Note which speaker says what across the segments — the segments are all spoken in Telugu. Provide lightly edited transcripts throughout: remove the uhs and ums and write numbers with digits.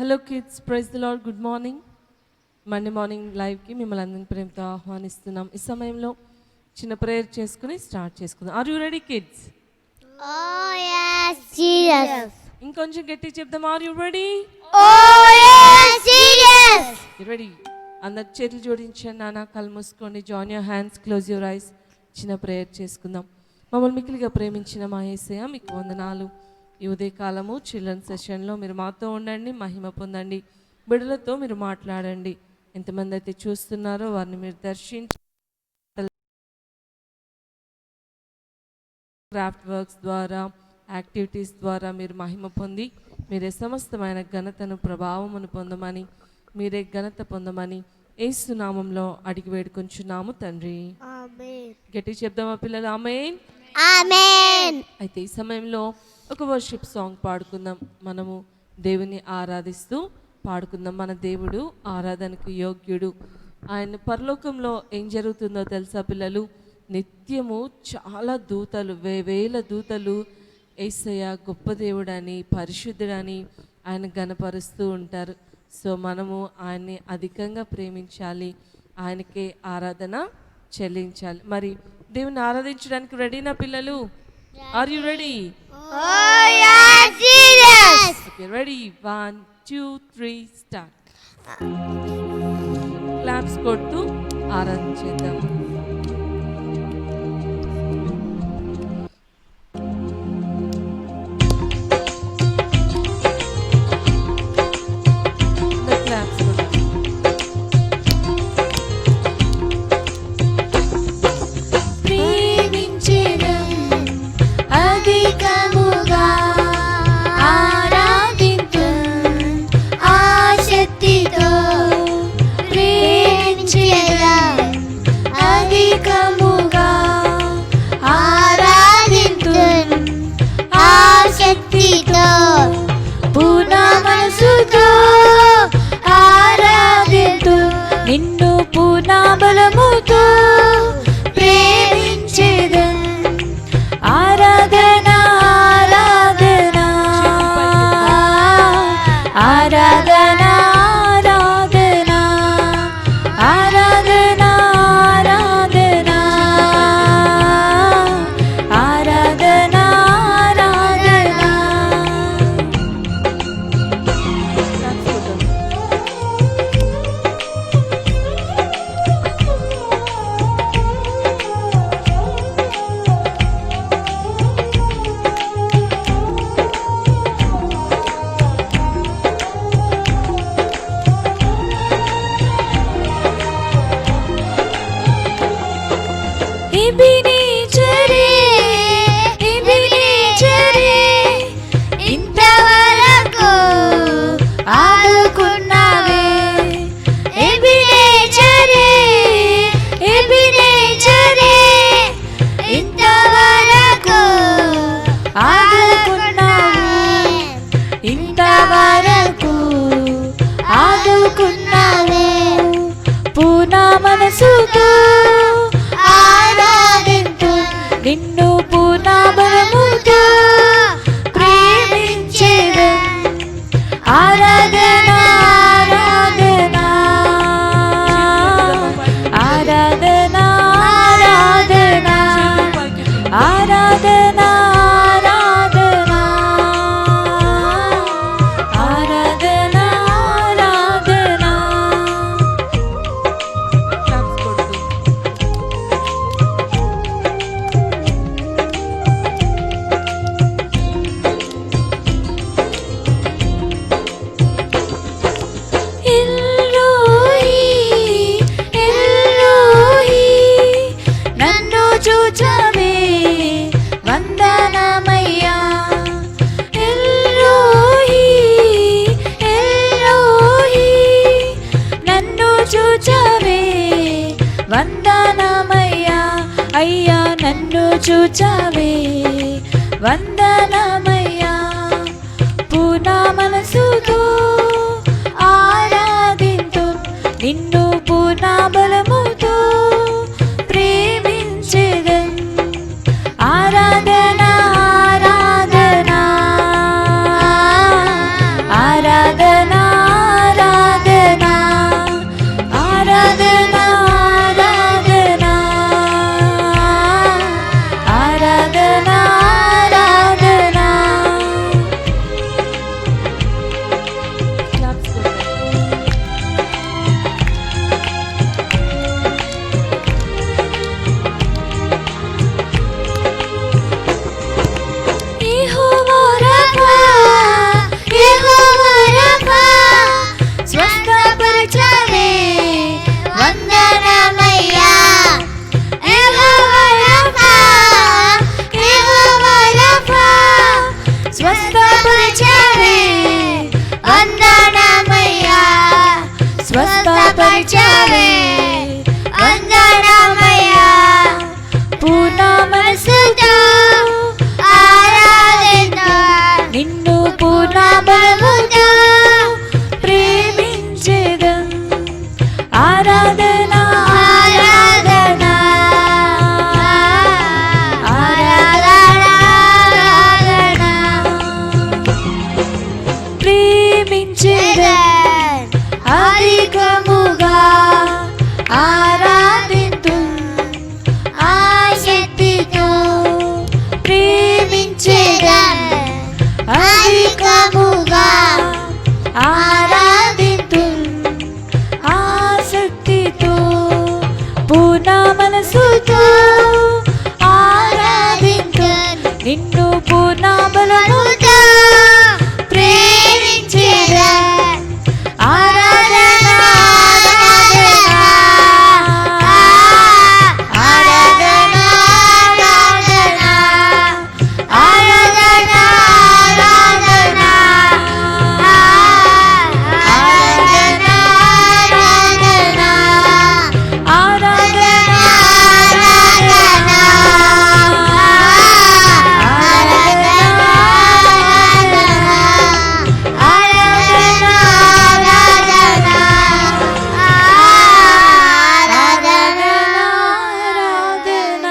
Speaker 1: Hello kids, praise the Lord. Good morning. Monday morning లైవ్కి మిమ్మల్ని అందరిని ప్రేమతో ఆహ్వానిస్తున్నాం. ఈ సమయంలో చిన్న ప్రేయర్ చేసుకుని స్టార్ట్ చేసుకుందాం. Are you ready kids?
Speaker 2: Oh yes, serious.
Speaker 1: ఇంకొంచెం గట్టి చెప్దాం. Are you ready?
Speaker 2: Oh yes, serious.
Speaker 1: Ready. అందరు చేతులు జోడించండి. నాన్న కళ్ళు మూసుకోండి. Join your hands, close your eyes. చిన్న ప్రేయర్ చేసుకుందాం. మమ్మల్ని మిక్కిలిగా ప్రేమించిన మా యేసయ్య, మీకు వందనాలు. ఈ ఉదయకాలము చిల్డ్రన్ సెషన్లో మీరు మాతో ఉండండి, మహిమ పొందండి. బిడ్డలతో మీరు మాట్లాడండి. ఎంతమంది అయితే చూస్తున్నారో వారిని మీరు దర్శించి క్రాఫ్ట్ వర్క్స్ ద్వారా, యాక్టివిటీస్ ద్వారా మీరు మహిమ పొంది మీరే సమస్తమైన ఘనతను, ప్రభావమును పొందమని, మీరే ఘనత పొందమని యేసు నామంలో అడిగి వేడుకొంచున్నాము తండ్రి.
Speaker 2: Amen.
Speaker 1: గట్టి చెప్దామా పిల్లలు? ఆమేన్.
Speaker 2: Amen.
Speaker 1: అయితే ఈ సమయంలో ఒక వర్షిప్ సాంగ్ పాడుకుందాం. మనము దేవుని ఆరాధిస్తూ పాడుకుందాం. మన దేవుడు ఆరాధనకు యోగ్యుడు. ఆయన పరలోకంలో ఏం జరుగుతుందో తెలుసా పిల్లలు? నిత్యము చాలా దూతలు, వేల దూతలు యేసయ్య గొప్ప దేవుడని, పరిశుద్ధుడని ఆయన గణపరుస్తూ ఉంటారు. సో మనము ఆయన్ని అధికంగా ప్రేమించాలి, ఆయనకే ఆరాధన చెల్లించాలి. మరి దేవుని ఆరాధించడానికి రెడీనా పిల్లలు? Are you ready?
Speaker 2: Oh yes, serious.
Speaker 1: Okay, ready. 1 2 3 start. Claps కొడుతూ ఆరాధన చేద్దాం. క్లాప్స్ కొడుతూ
Speaker 2: అధికముగా ఆరాధింతున్, ఆసక్తితో ప్రేమించెదన్. అధికముగా ఆరాధింతున్, ఆసక్తితో పూర్ణ మనసుతో ఆరాధింతున్. నిన్ను పూర్ణ బలముతో ప్రేమించెదన్. ఆరాధన ఆరాధన ఆరాధన ఆరాధన ఆరాధన ఆరాధన ఆరాధన.
Speaker 1: క్లాప్స్ కొడదాం.
Speaker 2: ఎబినేజరే, ఎబినేజరే, ఇంతవరకు ఆదుకున్నావే. ఎబినేజరే, ఎబినేజరే, ఇంతవరకు ఆదుకున్నావే. ఇంతవరకు ఆదుకున్నావే. పూర్ణ మనసుతో ఆరాధింతు, నిన్ను పూర్ణ బలముతో ప్రేమించెదన్. ఆరాధన ఆరాధన ఆరాధన ఆరాధన ఆరాధన ఆరాధన ఆరాధన ఆరాధన.
Speaker 1: క్లాప్స్ కొడుతూ
Speaker 2: ఎల్లోహి, ఎల్లోహి, నన్ను చూచవే వందనమయ్యా. ఎల్లోహి, ఎల్లోహి, నన్ను చూచవే వందనమయ్యా. అయ్యా నన్ను చూచవే వందనమయ్యా. పూర్ణ మనసుతో ఆరాధింతు, నిన్ను పూర్ణ బలముతో ప్రేమించెదన్. ఆరాధన ఆరాధన ఆరాధన పూర్ణ బలముతో ప్రేమించెదం. ఆరాధన ఆరాధన ఆరాధన ప్రేమించెదం. అధికముగా ఆరాధింతు ఆసక్తితో ప్రేమించెదం. అధికముగా ఆరాధింతు ఆసక్తితో పూర్ణ మనసుతో ఆరాధింతు నిన్ను పూర్ణ బలముతో ప్రేమించెదం. ఆరాధన ఆరాధన ఆరాధన ఆరాధన ఆరాధన ఆరాధన ఆరాధన ఆరాధన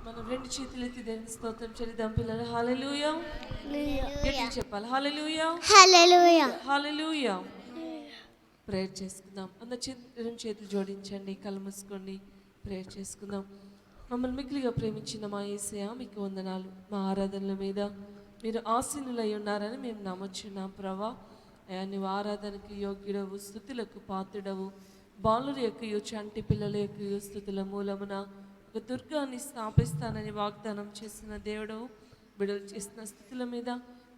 Speaker 1: మనం రెండు చేతులు ఎత్తి దేవుని స్తోత్రం చెల్లిద్దాం పిల్లలు. హల్లెలూయా గట్టిగా చెప్పాలి. హల్లెలూయా
Speaker 3: హల్లెలూయా.
Speaker 1: హల్లెలూయా. ప్రేయర్ చేసుకుందాం. రెండు చేతులు జోడించండి, కళ్ళు మూసుకోండి, ప్రేయర్ చేసుకుందాం. మమ్మల్ని మిక్కిలిగా ప్రేమించిన మా యేసయ్య మీకు వందనాలు. మా ఆరాధనల మీద మీరు ఆసీనులై ఉన్నారని మేము నమ్మొచ్చున్నాం ప్రభా. అయ్యా నీవు ఆరాధనకు యోగ్యుడవు, స్తుతులకు పాత్రుడవు. బాలుల యొక్క చంటి పిల్లల యొక్క స్తుతుల మూలమున ఒక దుర్గాన్ని స్థాపిస్తానని వాగ్దానం చేసిన దేవుడు బిడ్డలు చేసిన స్థుతుల మీద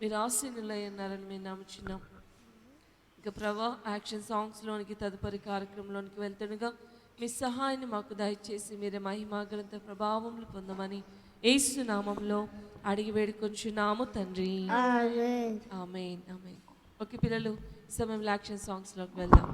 Speaker 1: మీరు ఆసీనులై ఉన్నారని మేము నమ్ముచున్నాం. ఇక ప్రభా యాక్షన్ సాంగ్స్లోనికి తదుపరి కార్యక్రమంలోనికి వెళ్తుండగా మీ సహాయాన్ని మాకు దయచేసి మీరే మహిమాగ్రంథ ప్రభావములు పొందమని యేసు నామంలో అడిగి వేడుకొంచున్నాము తండ్రి.
Speaker 3: ఆమేన్.
Speaker 1: ఆమేన్ ఆమేన్. ఓకే పిల్లలు, ఈ సమయంలో యాక్షన్ సాంగ్స్లోకి వెళ్దాం.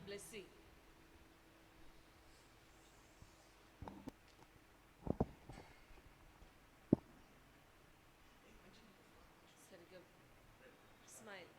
Speaker 1: Blessing. సరిగ్గా smile.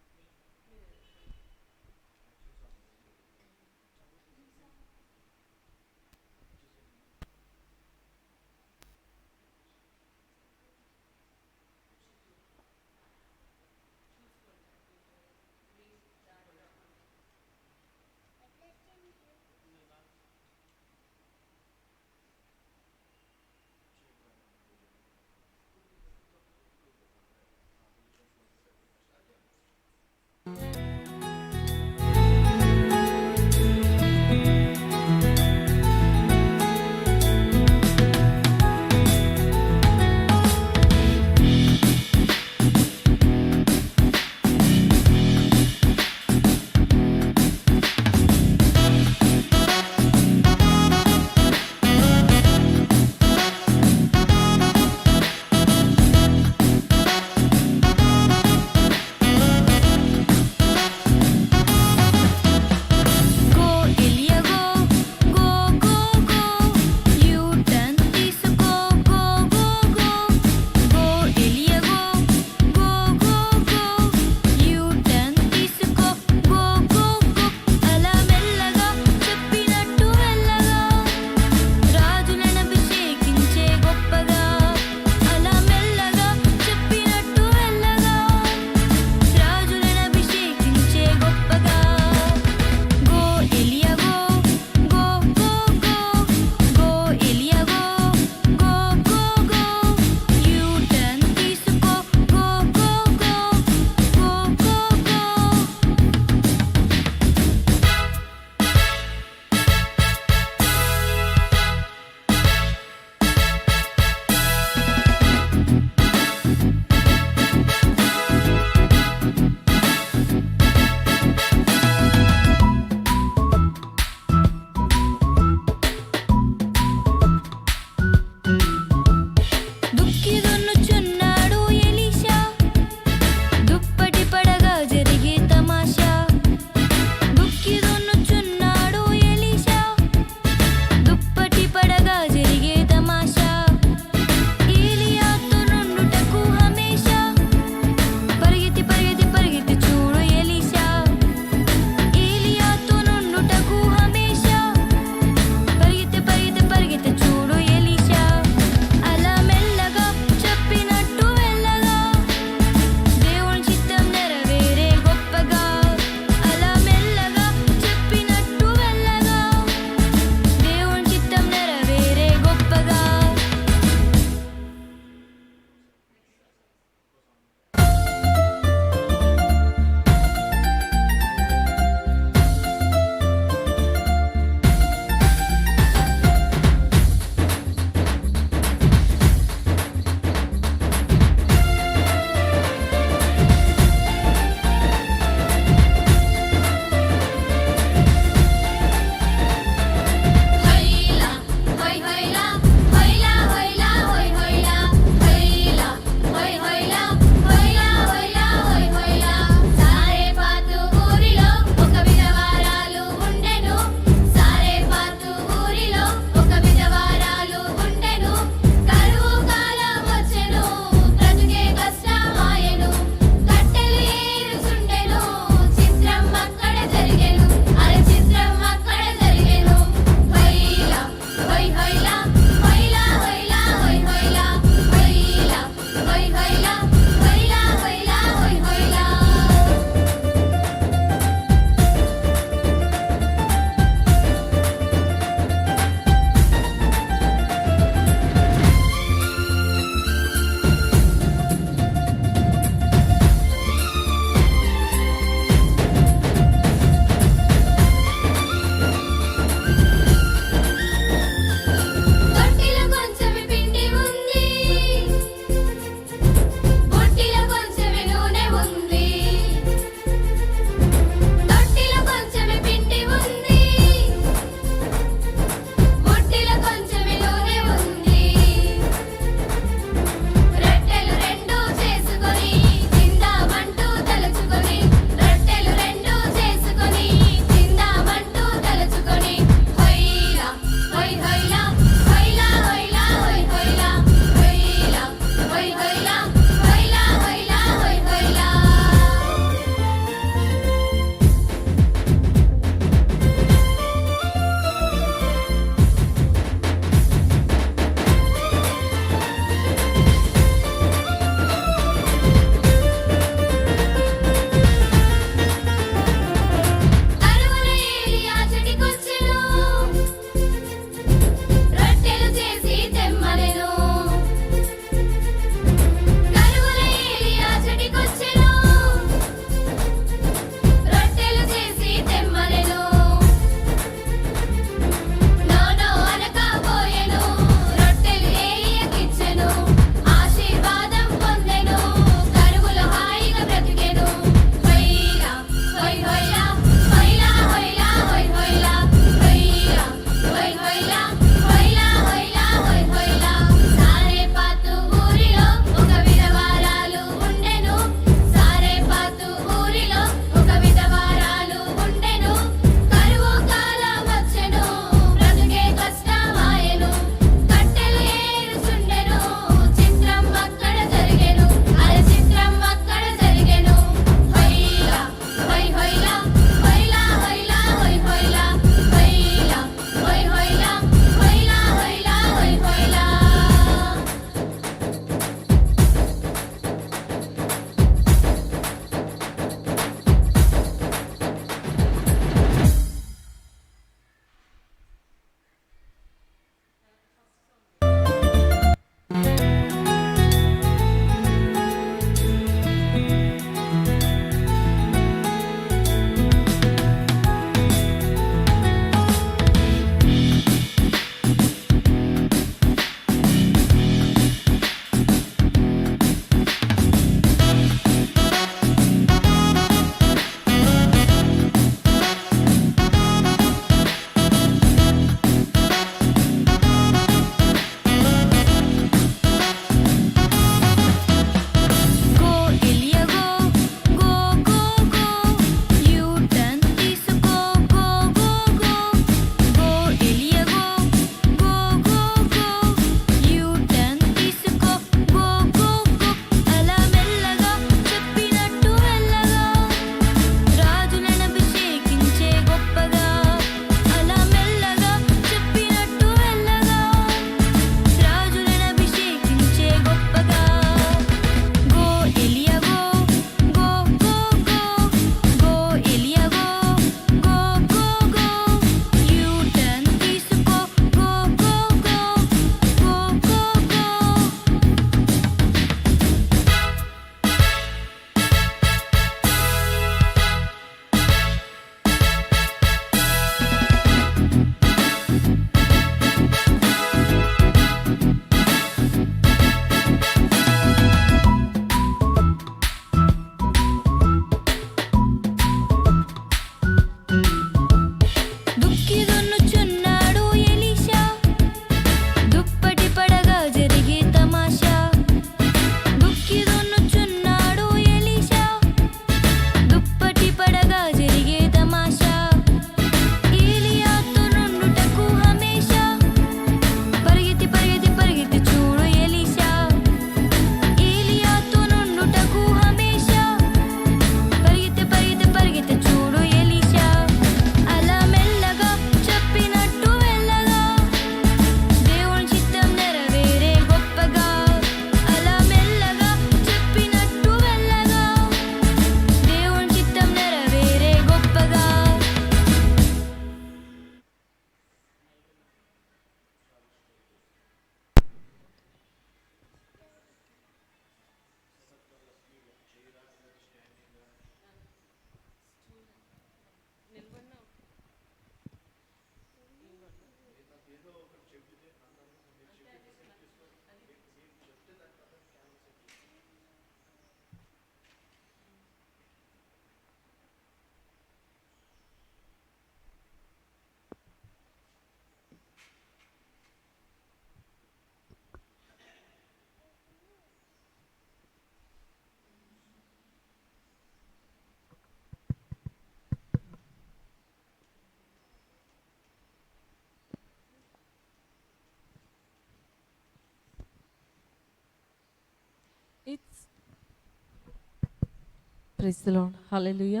Speaker 1: Praise the lord. Hallelujah.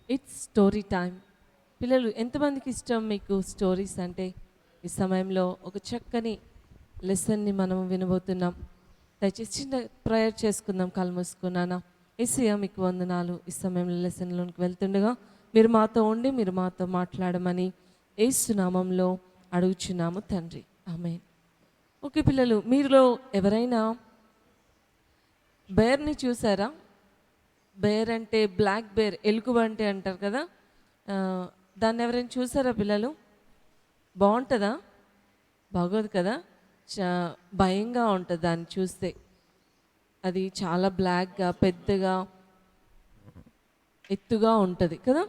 Speaker 1: It's story time. పిల్లలు ఎంతమందికి ఇష్టం మీకు స్టోరీస్ అంటే? ఈ సమయంలో ఒక చక్కని లెసన్ని మనం వినబోతున్నాం. దయచేసి చిన్న ప్రేయర్ చేసుకుందాం కళ్ళు మూసుకున్నానా. యేసయ్య మీకు వందనాలు. ఈ సమయంలో లెసన్లోనికి వెళ్తుండగా మీరు మాతో ఉండి మీరు మాతో మాట్లాడమని యేసు నామంలో అడుగుచున్నాము తండ్రి. ఆమేన్. ఓకే పిల్లలు, మీలో ఎవరైనా బేర్ని చూసారా? బేర్ అంటే బ్లాక్ బేర్, ఎలుగుబంటి అంటారు కదా. ఆ, దాన్ని ఎవరైనా చూసారా పిల్లలు? బాగుంటుందా? బాగోదు కదా. భయంగా ఉంటుంది దాన్ని చూస్తే. అది చాలా బ్లాక్గా పెద్దగా ఎత్తుగా ఉంటుంది కదా.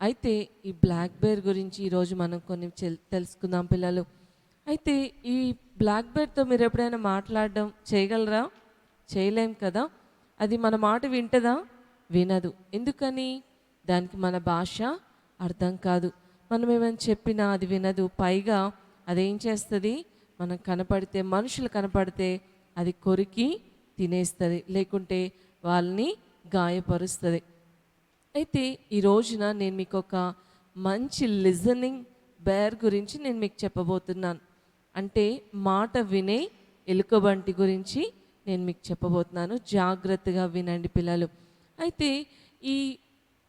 Speaker 1: అయితే ఈ బ్లాక్ బేర్ గురించి ఈరోజు మనం కొన్ని తెలుసుకుందాం పిల్లలు. అయితే ఈ బ్లాక్ బేర్తో మీరు ఎప్పుడైనా మాట్లాడడం చేయగలరా? చేయలేం కదా. అది మన మాట వింటదా? వినదు. ఎందుకని? దానికి మన భాష అర్థం కాదు. మనం ఏమైనా చెప్పినా అది వినదు. పైగా అదేం చేస్తుంది? మనం కనపడితే, మనుషులు కనపడితే అది కొరికి తినేస్తుంది, లేకుంటే వాళ్ళని గాయపరుస్తుంది. అయితే ఈ రోజున నేను మీకు ఒక మంచి లిజనింగ్ బేర్ గురించి నేను మీకు చెప్పబోతున్నాను. అంటే మాట వినే ఎలుకబంటి గురించి నేను మీకు చెప్పబోతున్నాను. జాగ్రత్తగా వినండి పిల్లలు. అయితే ఈ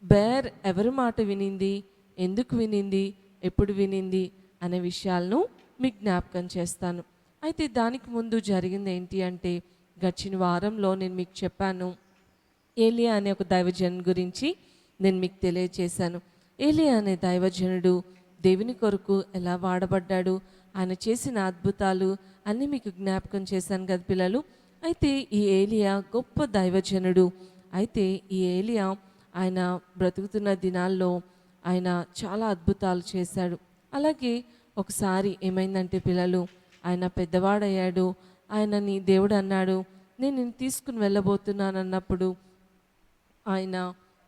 Speaker 1: బేర్ ఎవరి మాట వినింది, ఎందుకు వినింది, ఎప్పుడు వినింది అనే విషయాలను మీకు జ్ఞాపకం చేస్తాను. అయితే దానికి ముందు జరిగింది ఏంటి అంటే, గడిచిన వారంలో నేను మీకు చెప్పాను ఏలియా అనే ఒక దైవజను గురించి నేను మీకు తెలియజేశాను. ఏలియా అనే దైవజనుడు దేవుని కొరకు ఎలా వాడబడ్డాడు, ఆయన చేసిన అద్భుతాలు అన్నీ మీకు జ్ఞాపకం చేశాను కదా పిల్లలు. అయితే ఈ ఏలియా గొప్ప దైవజనుడు. అయితే ఈ ఏలియా ఆయన బ్రతుకుతున్న దినాల్లో ఆయన చాలా అద్భుతాలు చేశాడు. అలాగే ఒకసారి ఏమైందంటే పిల్లలు, ఆయన పెద్దవాడయ్యాడు. ఆయనని దేవుడు అన్నాడు, నేను నిన్ను తీసుకుని వెళ్ళబోతున్నాను అన్నప్పుడు ఆయన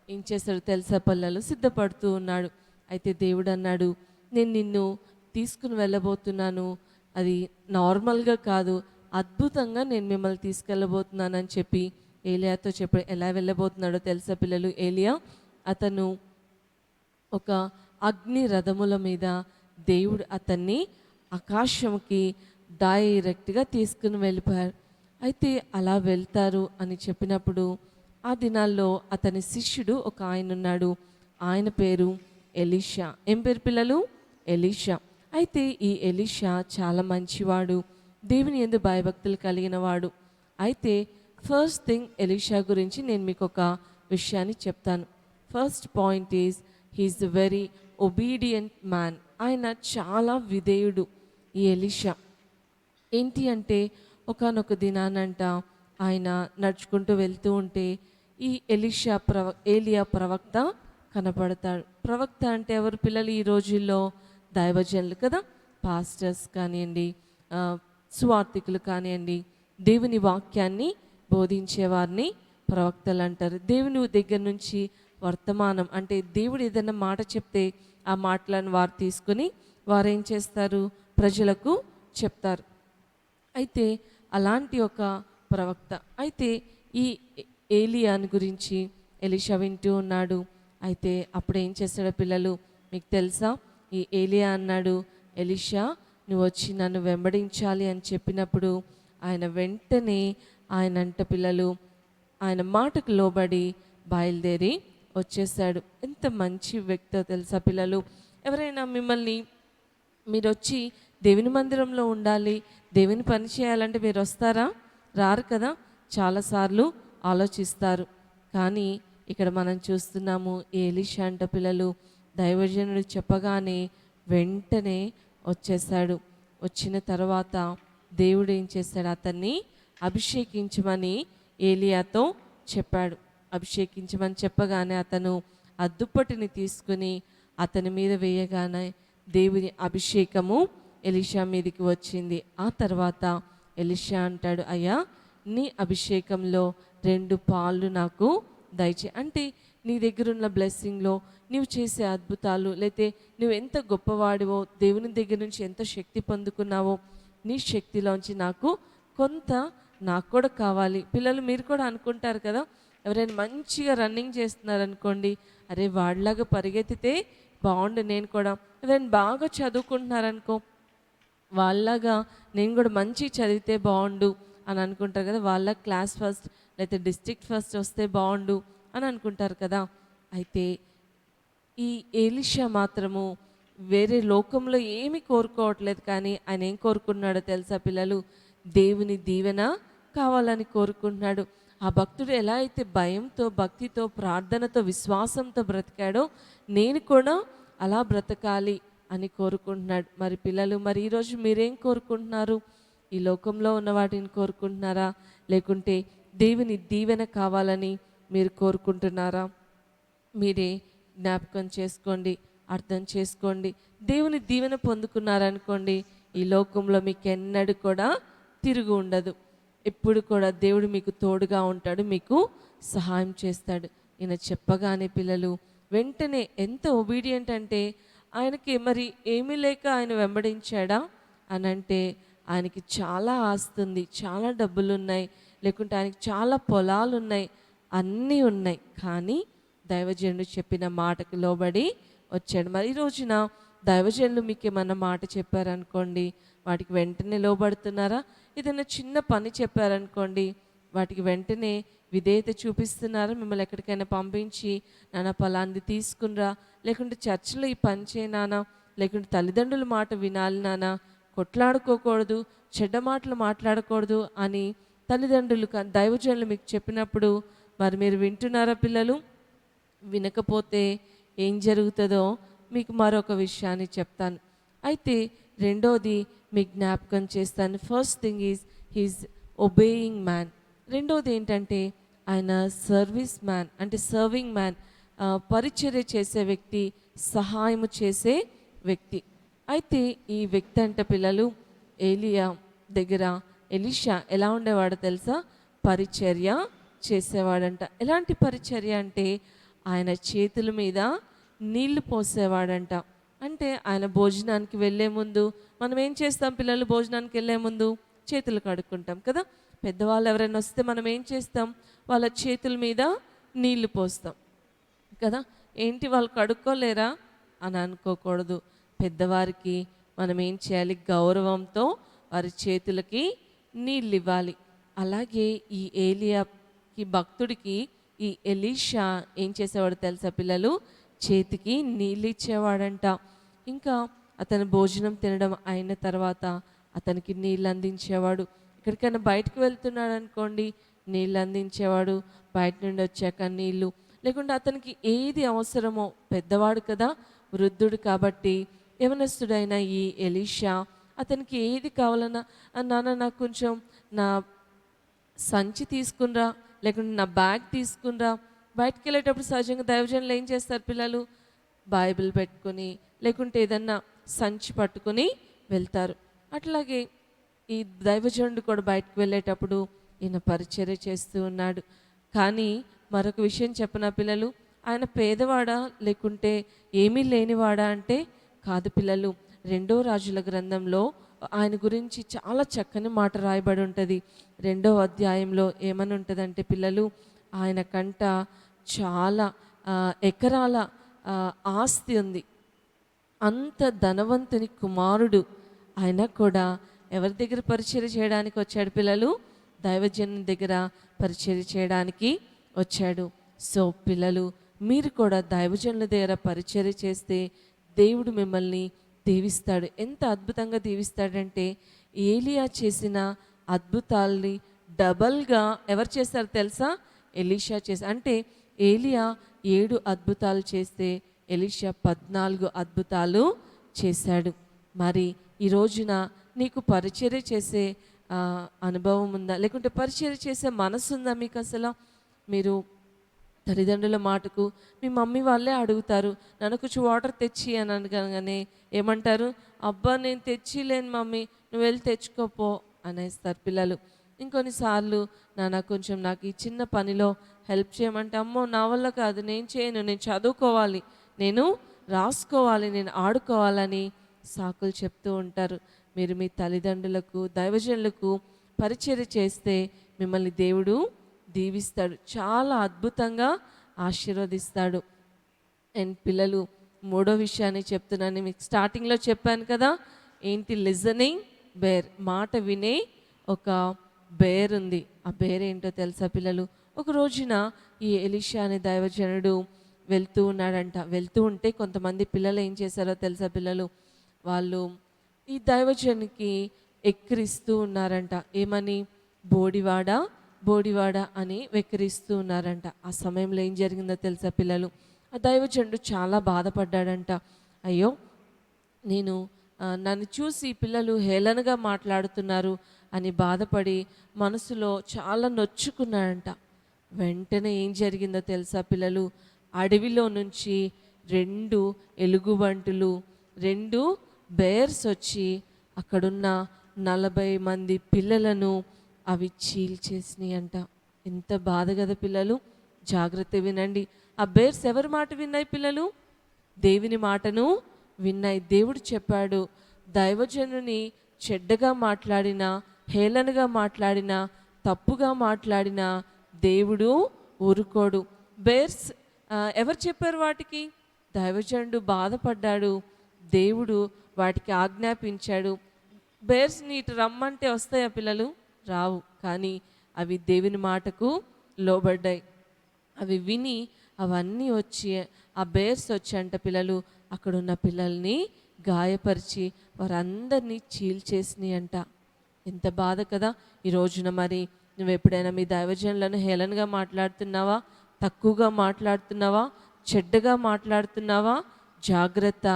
Speaker 1: ఏం చేశాడు తెలుసా? పల్లెలు సిద్ధపడుతూ ఉన్నాడు. అయితే దేవుడు అన్నాడు, నేను నిన్ను తీసుకుని వెళ్ళబోతున్నాను, అది నార్మల్గా కాదు, అద్భుతంగా నేను మిమ్మల్ని తీసుకెళ్ళబోతున్నానని చెప్పి ఏలియాతో చెప్పి ఎలా వెళ్ళబోతున్నాడో తెలుసా పిల్లలు? ఏలియా అతను ఒక అగ్ని రథముల మీద దేవుడు అతన్ని ఆకాశంకి డైరెక్ట్గా తీసుకుని వెళ్ళిపోయారు. అయితే అలా వెళ్తారు అని చెప్పినప్పుడు ఆ దినాల్లో అతని శిష్యుడు ఒక ఆయన ఉన్నాడు. ఆయన పేరు ఎలీషా. ఏం పేరు పిల్లలు? ఎలీషా. అయితే ఈ ఎలీషా చాలా మంచివాడు, దేవుని యందు భయభక్తులు కలిగిన వాడు. అయితే ఫస్ట్ థింగ్ ఎలీషా గురించి నేను మీకు ఒక విషయాన్ని చెప్తాను. First point is he is the very obedient man. ఆయన చాలా విధేయుడు ఈ ఎలీషా. ఏంటి అంటే ఒకానొక దినానంట ఆయన నడుచుకుంటూ వెళ్తూ ఉంటే ఈ ఏలియా ప్రవక్త కనపడతాడు. ప్రవక్త అంటే ఎవరు పిల్లలు? ఈ రోజుల్లో దైవజనులు కదా. పాస్టర్స్ కానివ్వండి, సువార్థికులు కానివ్వండి, దేవుని వాక్యాన్ని బోధించేవారిని ప్రవక్తలు అంటారు. దేవుని దగ్గర నుంచి వర్తమానం అంటే దేవుడు ఏదైనా మాట చెప్తే ఆ మాటలను వారు తీసుకుని వారు ఏం చేస్తారు? ప్రజలకు చెప్తారు. అయితే అలాంటి ఒక ప్రవక్త. అయితే ఈ ఏలియాని గురించి ఎలీషా వింటూ ఉన్నాడు. అయితే అప్పుడు ఏం చేస్తాడో పిల్లలు మీకు తెలుసా? ఈ ఏలియా అన్నాడు, ఎలీషా నువ్వు వచ్చి నన్ను వెంబడించాలి అని చెప్పినప్పుడు ఆయన వెంటనే ఆయనంట పిల్లలు ఆయన మాటకు లోబడి బయలుదేరి వచ్చేసాడు. ఎంత మంచి వ్యక్తో తెలుసా పిల్లలు? ఎవరైనా మిమ్మల్ని మీరు వచ్చి దేవుని మందిరంలో ఉండాలి, దేవుని పని చేయాలంటే మీరు వస్తారా? రారు కదా. చాలాసార్లు ఆలోచిస్తారు. కానీ ఇక్కడ మనం చూస్తున్నాము ఎలీషా అంట పిల్లలు దైవజనుడు చెప్పగానే వెంటనే వచ్చేసాడు. వచ్చిన తర్వాత దేవుడు ఏం చేశాడు? అతన్ని అభిషేకించమని ఏలియాతో చెప్పాడు. అభిషేకించమని చెప్పగానే అతను ఆ దుప్పటిని తీసుకుని అతని మీద వేయగానే దేవుని అభిషేకము ఎలీషా మీదకి వచ్చింది. ఆ తర్వాత ఎలీషా అంటాడు, అయ్యా నీ అభిషేకంలో 2 పాళ్ళు నాకు దయచే. అంటే నీ దగ్గర ఉన్న బ్లెస్సింగ్లో నువ్వు చేసే అద్భుతాలు, లేతే నువ్వు ఎంత గొప్పవాడివో, దేవుని దగ్గర నుంచి ఎంత శక్తి పొందుకున్నావో, నీ శక్తిలోంచి నాకు కొంత నాకు కూడా కావాలి. పిల్లలు మీరు కూడా అనుకుంటారు కదా, ఎవరైనా మంచిగా రన్నింగ్ చేస్తున్నారనుకోండి, అరే వాళ్ళలాగా పరిగెత్తితే బాగుండు నేను కూడా. ఎవరైనా బాగా చదువుకుంటున్నారనుకో, వాళ్ళలాగా నేను కూడా మంచి చదివితే బాగుండు అని అనుకుంటారు కదా. వాళ్ళ క్లాస్ ఫస్ట్ లేకపోతే డిస్ట్రిక్ట్ ఫస్ట్ వస్తే బాగుండు అని అనుకుంటారు కదా. అయితే ఈ ఎలీషా మాత్రము వేరే లోకంలో ఏమీ కోరుకోవట్లేదు, కానీ ఆయన ఏం కోరుకున్నాడో తెలుసా పిల్లలు? దేవుని దీవెన కావాలని కోరుకుంటున్నాడు. ఆ భక్తుడు ఎలా అయితే భయంతో, భక్తితో, ప్రార్థనతో, విశ్వాసంతో బ్రతికాడో నేను కూడా అలా బ్రతకాలి అని కోరుకుంటున్నాడు. మరి పిల్లలు, మరి ఈరోజు మీరేం కోరుకుంటున్నారు? ఈ లోకంలో ఉన్న వాటిని కోరుకుంటున్నారా, లేకుంటే దేవుని దీవెన కావాలని మీరు కోరుకుంటున్నారా? మీరే జ్ఞాపకం చేసుకోండి, అర్థం చేసుకోండి. దేవుని దీవెన పొందుకున్నారనుకోండి, ఈ లోకంలో మీకు ఎన్నడూ కూడా తిరుగు ఉండదు. ఎప్పుడు కూడా దేవుడు మీకు తోడుగా ఉంటాడు, మీకు సహాయం చేస్తాడు. ఈయన చెప్పగానే పిల్లలు వెంటనే ఎంత ఒబీడియంట్ అంటే, ఆయనకి మరి ఏమీ లేక ఆయన వెంబడించాడా అని అంటే, ఆయనకి చాలా ఆస్తి ఉంది, చాలా డబ్బులు ఉన్నాయి, లేకుంటే ఆయనకి చాలా పొలాలు ఉన్నాయి, అన్నీ ఉన్నాయి. కానీ దైవజనుడు చెప్పిన మాటకు లోబడి వచ్చాడు. మరి ఈ రోజున దైవజనులు మీకు ఏమన్నా మాట చెప్పారనుకోండి, వాటికి వెంటనే లోబడుతున్నారా? ఏదైనా చిన్న పని చెప్పారనుకోండి, వాటికి వెంటనే విధేయత చూపిస్తున్నారా? మిమ్మల్ని ఎక్కడికైనా పంపించి నాన్న పలాంది తీసుకునిరా, లేకుంటే చర్చిలో ఈ పని చేయనానా, లేకుంటే తల్లిదండ్రుల మాట వినాలి నాన్న, కొట్లాడుకోకూడదు, చెడ్డ మాటలు మాట్లాడకూడదు అని తల్లిదండ్రులు దైవజనులు మీకు చెప్పినప్పుడు మరి మీరు వింటున్నారా పిల్లలు? వినకపోతే ఏం జరుగుతుందో మీకు మరొక విషయాన్ని చెప్తాను. అయితే రెండోది మీకు జ్ఞాపకం చేస్తాను. First thing is he's obeying man. రెండోది ఏంటంటే ఆయన సర్వీస్ మ్యాన్, అంటే సర్వింగ్ మ్యాన్, పరిచర్య చేసే వ్యక్తి, సహాయము చేసే వ్యక్తి. అయితే ఈ వ్యక్తి అంటే పిల్లలు ఏలియా దగ్గర ఎలీషా ఎలా ఉండేవాడో తెలుసా? పరిచర్య చేసేవాడంట. ఎలాంటి పరిచర్య అంటే ఆయన చేతుల మీద నీళ్లు పోసేవాడంట. అంటే ఆయన భోజనానికి వెళ్ళే ముందు మనం ఏం చేస్తాం పిల్లలు? భోజనానికి వెళ్ళే ముందు చేతులు కడుక్కుంటాం కదా. పెద్దవాళ్ళు ఎవరైనా వస్తే మనం ఏం చేస్తాం? వాళ్ళ చేతుల మీద నీళ్లు పోస్తాం కదా. ఏంటి వాళ్ళు కడుక్కోలేరా అని అనుకోకూడదు. పెద్దవారికి మనం ఏం చేయాలి? గౌరవంతో వారి చేతులకి నీళ్ళు ఇవ్వాలి. అలాగే ఈ ఏలియాకి భక్తుడికి ఈ ఎలీషా ఏం చేసేవాడు తెలుసా పిల్లలు? చేతికి నీళ్ళు ఇచ్చేవాడంట. ఇంకా అతను భోజనం తినడం అయిన తర్వాత అతనికి నీళ్ళు అందించేవాడు. ఎక్కడికైనా బయటకు వెళ్తున్నాడు అనుకోండి, నీళ్ళు అందించేవాడు. బయట నుండి వచ్చాక నీళ్ళు, లేకుంటే అతనికి ఏది అవసరమో, పెద్దవాడు కదా, వృద్ధుడు కాబట్టి యవనస్తుడైన ఈ ఎలీషా అతనికి ఏది కావాలన్నా, నాన్న నాకు కొంచెం నా సంచి తీసుకునిరా, లేకుంటే నా బ్యాగ్ తీసుకునిరా. బయటకు వెళ్ళేటప్పుడు సహజంగా దైవజనులు ఏం చేస్తారు పిల్లలు? బైబిల్ పెట్టుకొని లేకుంటే ఏదన్నా సంచి పట్టుకొని వెళ్తారు. అట్లాగే ఈ దైవజనుడు కూడా బయటకు వెళ్ళేటప్పుడు ఈయన పరిచర్య చేస్తూ ఉన్నాడు. కానీ మరొక విషయం చెప్పనా పిల్లలు? ఆయన పేదవాడా లేకుంటే ఏమీ లేనివాడా అంటే కాదు పిల్లలు. 2వ రాజుల గ్రంథంలో ఆయన గురించి చాలా చక్కని మాట రాయబడి ఉంటుంది. 2వ అధ్యాయంలో ఏమని ఉంటుందంటే పిల్లలు, ఆయన కంట చాలా ఎకరాల ఆస్తి ఉంది. అంత ధనవంతుని కుమారుడు. ఆయన కూడా ఎవరి దగ్గర పరిచర్య చేయడానికి వచ్చాడు పిల్లలు? దైవజనుని దగ్గర పరిచర్య చేయడానికి వచ్చాడు. సో పిల్లలు, మీరు కూడా దైవజనుల దగ్గర పరిచర్య చేస్తే దేవుడు మిమ్మల్ని దీవిస్తాడు. ఎంత అద్భుతంగా దీవిస్తాడంటే, ఏలియా చేసిన అద్భుతాల్ని డబల్గా ఎవరు చేస్తారు తెలుసా? ఎలీషా చేశారు. అంటే ఏలియా 7 అద్భుతాలు చేస్తే ఎలీషా 14 అద్భుతాలు చేశాడు. మరి ఈ రోజున నీకు పరిచర్య చేసే అనుభవం ఉందా, లేకుంటే పరిచర్య చేసే మనసు ఉందా మీకు? అసలు మీరు తల్లిదండ్రుల మాటకు మీ మమ్మీ వాళ్ళే అడుగుతారు, నన్ను కొంచెం వాటర్ తెచ్చి అని అనగానే ఏమంటారు? అబ్బా నేను తెచ్చిలేను మమ్మీ, నువ్వు వెళ్ళి తెచ్చుకోపో అనేస్తారు పిల్లలు. ఇంకొన్నిసార్లు నాన్న కొంచెం నాకు ఈ చిన్న పనిలో హెల్ప్ చేయమంటే, అమ్మో నా వల్ల కాదు, నేను చేయను, నేను చదువుకోవాలి, నేను రాసుకోవాలి, నేను ఆడుకోవాలని సాకులు చెప్తూ ఉంటారు. మీరు మీ తల్లిదండ్రులకు, దైవజనులకు పరిచర్య చేస్తే మిమ్మల్ని దేవుడు దీవిస్తాడు, చాలా అద్భుతంగా ఆశీర్వదిస్తాడు. అండ్ పిల్లలు, మూడో విషయాన్ని చెప్తున్నాను. మీకు స్టార్టింగ్లో చెప్పాను కదా, ఏంటి? లిజనింగ్ బేర్, మాట వినే ఒక బేర్ ఉంది. ఆ బేర్ ఏంటో తెలుసా పిల్లలు? ఒక రోజున ఈ ఎలీషా అనే దైవజనుడు వెళ్తూ ఉన్నాడంట. వెళ్తూ ఉంటే కొంతమంది పిల్లలు ఏం చేశారో తెలుసా పిల్లలు? వాళ్ళు ఈ దైవజనునికి ఎక్కిరిస్తూ ఉన్నారంట. ఏమని? బోడివాడ బోడివాడ అని వెక్కిరిస్తూ ఉన్నారంట. ఆ సమయంలో ఏం జరిగిందో తెలుసా పిల్లలు? ఆ దైవజనుడు చాలా బాధపడ్డాడంట. అయ్యో, నేను నన్ను చూసి పిల్లలు హేళనగా మాట్లాడుతున్నారు అని బాధపడి మనసులో చాలా నొచ్చుకున్నాడంట. వెంటనే ఏం జరిగిందో తెలుసా పిల్లలు? అడవిలో నుంచి 2 ఎలుగుబంటులు, 2 బేర్స్ వచ్చి అక్కడున్న 40 మంది పిల్లలను అవి చీల్చేసినాయి అంట. ఎంత బాధ కదా పిల్లలు? జాగ్రత్త వినండి. ఆ బేర్స్ ఎవరి మాట విన్నాయి పిల్లలు? దేవుని మాటను విన్నాయి. దేవుడు చెప్పాడు, దైవజనుని చెడ్డగా మాట్లాడినా, హేళనగా మాట్లాడినా, తప్పుగా మాట్లాడినా దేవుడు ఊరుకోడు. బేర్స్ ఎవరు చెప్పారు వాటికి? దైవజనుడు బాధపడ్డాడు, దేవుడు వాటికి ఆజ్ఞాపించాడు. బేర్స్ని ఇటు రమ్మంటే వస్తాయా పిల్లలు? రావు. కానీ అవి దేవుని మాటకు లోబడ్డాయి. అవి విని అవన్నీ వచ్చి, ఆ బేర్స్ వచ్చంట పిల్లలు అక్కడున్న పిల్లల్ని గాయపరిచి వారందరినీ చీల్చేసినాయి అంట. ఎంత బాధ కదా! ఈ రోజున మరి నువ్వు ఎప్పుడైనా మీ దైవజనులను హేళనగా మాట్లాడుతున్నావా? తక్కువగా మాట్లాడుతున్నావా? చెడ్డగా మాట్లాడుతున్నావా? జాగ్రత్త.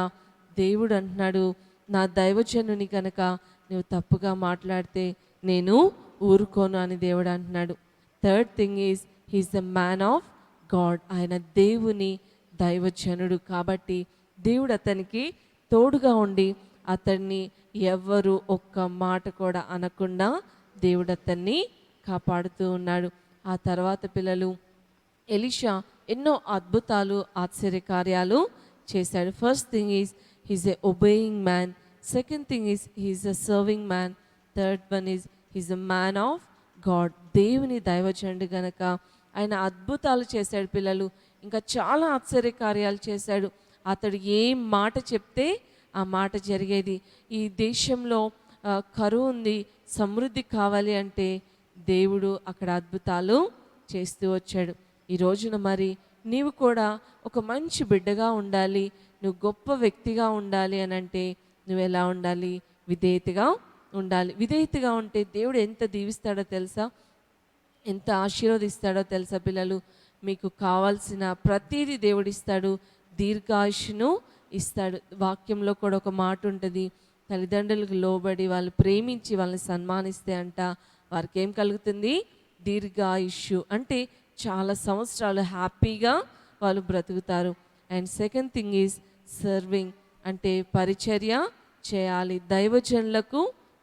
Speaker 1: దేవుడు అంటున్నాడు, నా దైవజనుని కనుక నువ్వు తప్పుగా మాట్లాడితే నేను ఊరుకోను అని దేవుడు అంటున్నాడు. Third thing is, he is the man of God. ఆయన దేవుని దైవజనుడు కాబట్టి దేవుడు అతనికి తోడుగా ఉండి అతన్ని ఎవ్వరు ఒక్క మాట కూడా అనకుండా దేవుడు అతన్ని కాపాడుతూ ఉన్నాడు. ఆ తర్వాత పిల్లలు, ఎలీషా ఎన్నో అద్భుతాలు, ఆశ్చర్యకార్యాలు చేశాడు. First thing is, he is a obeying man. Second thing is, he is a serving man. Third one is, he is a man of God. దేవుని దైవజనుడు గనక ఆయన అద్భుతాలు చేశాడు పిల్లలు. ఇంకా చాలా ఆశ్చర్యకార్యాలు చేశాడు. అతడు ఏ మాట చెప్తే ఆ మాట జరిగేది. ఈ దేశంలో కరువు ఉంది, సమృద్ధి కావాలి అంటే దేవుడు అక్కడ అద్భుతాలు చేస్తూ వచ్చాడు. ఈ రోజున మరి నీవు కూడా ఒక మంచి బిడ్డగా ఉండాలి, నువ్వు గొప్ప వ్యక్తిగా ఉండాలి అని అంటే నువ్వు ఎలా ఉండాలి? విధేయతగా ఉండాలి. విధేయతగా ఉంటే దేవుడు ఎంత దీవిస్తాడో తెలుసా? ఎంత ఆశీర్వదిస్తాడో తెలుసా పిల్లలు? మీకు కావాల్సిన ప్రతిదీ దేవుడిస్తాడు. దీర్ఘాయుష్ను ఇస్తాడు. వాక్యంలో కూడా ఒక మాట ఉంటుంది, తల్లిదండ్రులకు లోబడి వాళ్ళు ప్రేమించి వాళ్ళని సన్మానిస్తే అంట వారికి ఏం కలుగుతుంది? దీర్ఘాయుష్యు. అంటే చాలా సంవత్సరాలు హ్యాపీగా వాళ్ళు బ్రతుకుతారు. And second thing is serving, అంటే పరిచర్య చేయాలి. దైవజనులకు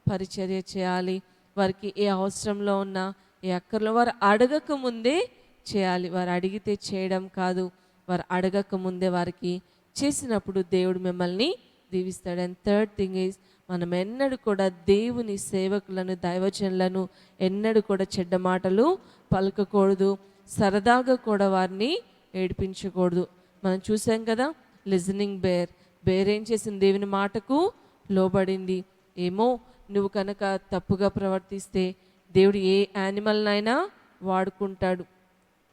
Speaker 1: పరిచర్య చేయాలి. వారికి ఏ అవసరంలో ఉన్నా, ఏ అక్కర్లో వారు అడగక ముందే చేయాలి. వారు అడిగితే చేయడం కాదు, వారు అడగక ముందే వారికి చేసినప్పుడు దేవుడు మిమ్మల్ని దీవిస్తాడు. అండ్ థర్డ్ థింగ్ ఈజ్, మనం ఎన్నడూ కూడా దేవుని సేవకులను, దైవజనులను ఎన్నడూ కూడా చెడ్డ మాటలు పలకకూడదు. సరదాగా కూడా వారిని ఏడిపించకూడదు. మనం చూసాం కదా, లిజనింగ్ బేర్. బేర్ ఏం చేసింది? దేవుని మాటకు లోబడింది. ఏమో నువ్వు కనుక తప్పుగా ప్రవర్తిస్తే దేవుడు ఏ యానిమల్నైనా వాడుకుంటాడు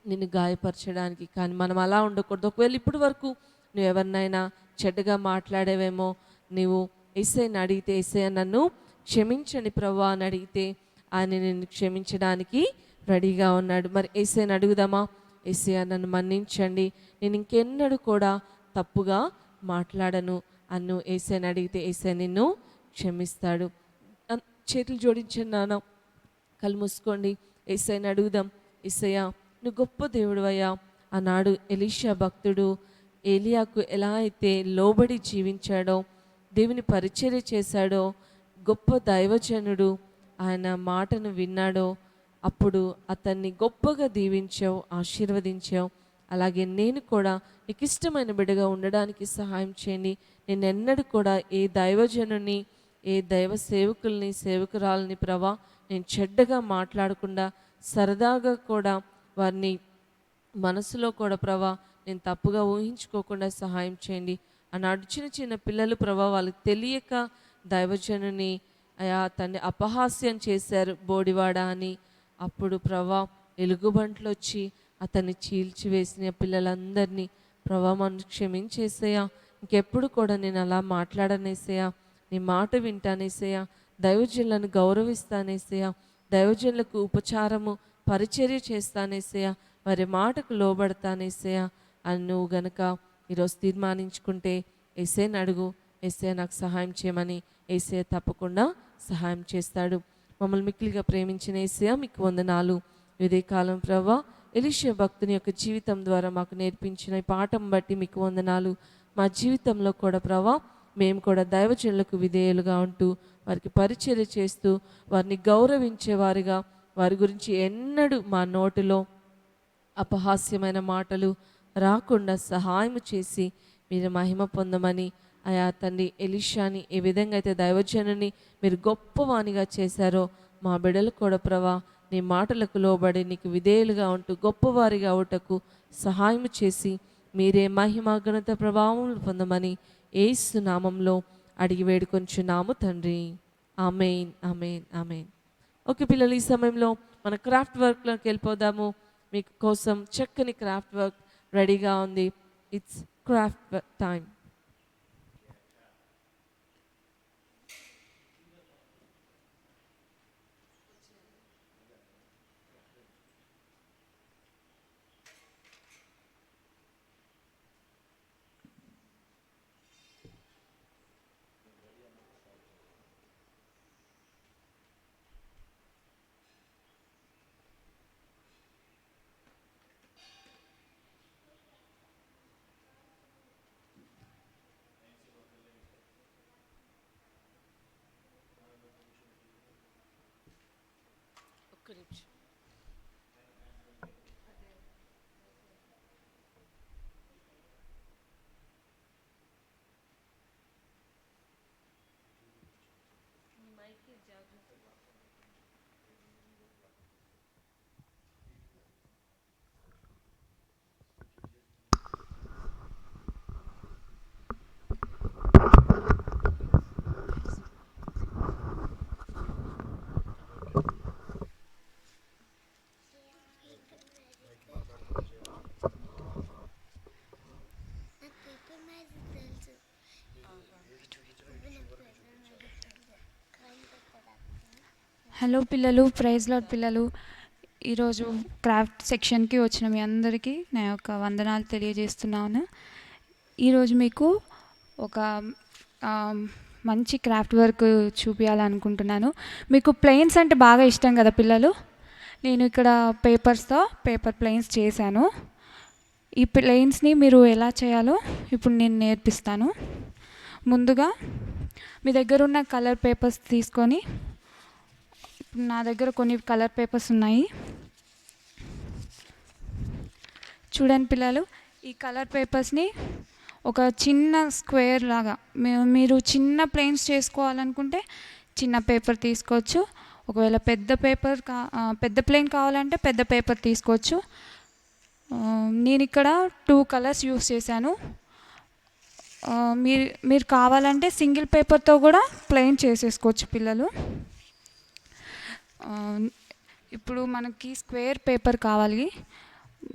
Speaker 1: నిన్ను గాయపరచడానికి. కానీ మనం అలా ఉండకూడదు. ఒకవేళ ఇప్పటి వరకు నువ్వు ఎవరినైనా చెడ్డగా మాట్లాడేవేమో, నువ్వు యేసయ్యని అడిగితే, యేసయ్య నన్ను క్షమించండి ప్రభువా అని అడిగితే ఆయన నిన్ను క్షమించడానికి రెడీగా ఉన్నాడు. మరి యేసయ్యని అడుగుదామా? యేసయ్య నన్ను మన్నించండి, నేను ఇంకెన్నడూ కూడా తప్పుగా మాట్లాడను అన్ను యేసయ్యని అడిగితే యేసయ్య నిన్ను క్షమిస్తాడు. చేతులు జోడించండి నాన్న, కళ్ళు మూసుకోండి. యేసయ్యని అడుగుదాం. యేసయ్య నువ్వు గొప్ప దేవుడివయ్యా. ఆనాడు ఎలీషా భక్తుడు ఏలియాకు ఎలా అయితే లోబడి జీవించాడో, దేవుని పరిచర్య చేశాడో, గొప్ప దైవజనుడు ఆయన మాటను విన్నాడో, అప్పుడు అతన్ని గొప్పగా దీవించావు, ఆశీర్వదించావు. అలాగే నేను కూడా నీకు ఇష్టమైన బిడ్డగా ఉండడానికి సహాయం చేయండి. నేను ఎన్నడూ కూడా ఏ దైవజనుని, ఏ దైవ సేవకుల్ని, సేవకురాలని ప్రభా నేను చెడ్డగా మాట్లాడకుండా సరదాగా కూడా వారిని మనసులో కూడా ప్రభా నేను తప్పుగా ఊహించుకోకుండా సహాయం చేయండి. ఆనాడు చిన్న చిన్న పిల్లలు ప్రభా వాళ్ళకి తెలియక దైవజనుని అయా తండ్రి అపహాస్యం చేశారు బోడివాడ అని. అప్పుడు ప్రభా ఎలుగుబంట్లు వచ్చి అతన్ని చీల్చివేసిన పిల్లలందరినీ ప్రభా మనం క్షమించేసేయా. ఇంకెప్పుడు కూడా నేను అలా మాట్లాడనేసేయా, నీ మాట వింటానేసేయా, దైవజనులను గౌరవిస్తానేసేయా, దైవజనులకు ఉపచారము పరిచర్య చేస్తానేసేయా, వారి మాటకు లోబడతానేసేయా అని నువ్వు గనక ఈరోజు తీర్మానించుకుంటే యేసేని అడుగు, యేసయ్య నాకు సహాయం చేయమని. యేసయ్య తప్పకుండా సహాయం చేస్తాడు. మమ్మల్ని మిక్కిలిగా ప్రేమించిన యేసయ్య మీకు వందనాలు. ఇదే కాలం ప్రభా ఎలీషా భక్తుని యొక్క జీవితం ద్వారా మాకు నేర్పించిన ఈ పాఠం బట్టి మీకు వందనాలు. మా జీవితంలో కూడా ప్రభా మేము కూడా దైవజనులకు విధేయులుగా ఉంటూ వారికి పరిచర్య చేస్తూ వారిని గౌరవించేవారిగా, వారి గురించి ఎన్నడూ మా నోటిలో అపహాస్యమైన మాటలు రాకుండా సహాయం చేసి మీరు మహిమ పొందమని. అయా తండ్రి ఎలీషాని ఏ విధంగా అయితే దైవజనుని మీరు గొప్పవానిగా చేశారో మా బిడ్డలు కూడా ప్రభా నీ మాటలకు లోబడి నీకు విధేయులుగా ఉంటూ గొప్పవారిగా అవుటకు సహాయం చేసి మీరే మహిమ ఘనత ప్రభావం పొందమని యేసు నామంలో అడిగి వేడుకొంచున్నాము తండ్రి. ఆమేన్, ఆమేన్, ఆమేన్. ఓకే పిల్లలు, ఈ సమయంలో మన క్రాఫ్ట్ వర్క్లోకి వెళ్ళిపోదాము. మీకు కోసం చక్కని క్రాఫ్ట్ వర్క్ రెడీగా ఉంది. It's craft time. ఒక్క నిమిషం.
Speaker 4: హలో పిల్లలు, ప్రైజ్ లార్డ్ పిల్లలు. ఈరోజు క్రాఫ్ట్ సెక్షన్కి వచ్చిన మీ అందరికీ నా యొక్క వందనాలు తెలియజేస్తున్నాను. ఈరోజు మీకు ఒక మంచి క్రాఫ్ట్ వర్క్ చూపించాలనుకుంటున్నాను. మీకు ప్లెయిన్స్ అంటే బాగా ఇష్టం కదా పిల్లలు. నేను ఇక్కడ పేపర్స్తో పేపర్ ప్లెయిన్స్ చేశాను. ఈ ప్లెయిన్స్ని మీరు ఎలా చేయాలో ఇప్పుడు నేను నేర్పిస్తాను. ముందుగా మీ దగ్గర ఉన్న కలర్ పేపర్స్ తీసుకొని, నా దగ్గర కొన్ని కలర్ పేపర్స్ ఉన్నాయి చూడండి పిల్లలు. ఈ కలర్ పేపర్స్ని ఒక చిన్న స్క్వేర్ లాగా మీరు చిన్న ప్లెయిన్స్ చేసుకోవాలనుకుంటే చిన్న పేపర్ తీసుకోవచ్చు. ఒకవేళ పెద్ద ప్లెయిన్ కావాలంటే పెద్ద పేపర్ తీసుకోవచ్చు. నేను ఇక్కడ 2 కలర్స్ యూస్ చేశాను. మీరు కావాలంటే సింగిల్ పేపర్తో కూడా ప్లెయిన్ చేసేసుకోవచ్చు పిల్లలు. ఇప్పుడు మనకి స్క్వేర్ పేపర్ కావాలి.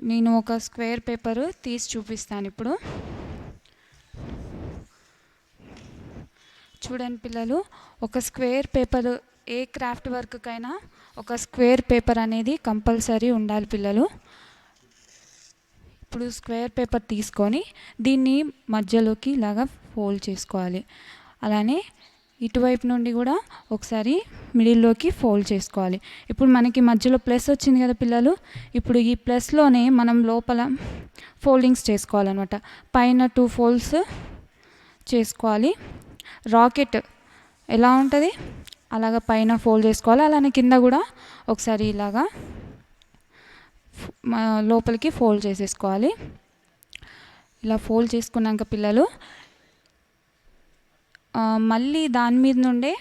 Speaker 4: నేను ఒక స్క్వేర్ పేపర్ తీసి చూపిస్తాను ఇప్పుడు. చూడండి పిల్లలు, ఒక స్క్వేర్ పేపర్ ఏ క్రాఫ్ట్ వర్క్కైనా ఒక స్క్వేర్ పేపర్ అనేది కంపల్సరీ ఉండాలి పిల్లలు. ఇప్పుడు స్క్వేర్ పేపర్ తీసుకొని దీన్ని మధ్యలోకి ఇలాగా ఫోల్డ్ చేసుకోవాలి. అలానే ఇటువైపు నుండి కూడా ఒకసారి మిడిల్లోకి ఫోల్డ్ చేసుకోవాలి. ఇప్పుడు మనకి మధ్యలో ప్లస్ వచ్చింది కదా పిల్లలు. ఇప్పుడు ఈ ప్లస్లోనే మనం లోపల ఫోల్డింగ్స్ చేసుకోవాలన్నమాట. పైన 2 ఫోల్డ్స్ చేసుకోవాలి. రాకెట్ ఎలా ఉంటుంది అలాగ పైన ఫోల్డ్ చేసుకోవాలి. అలానే కింద కూడా ఒకసారి ఇలాగా లోపలికి ఫోల్డ్ చేసేసుకోవాలి. ఇలా ఫోల్డ్ చేసుకున్నాక పిల్లలు మళ్ళీ దాని మీద నుండే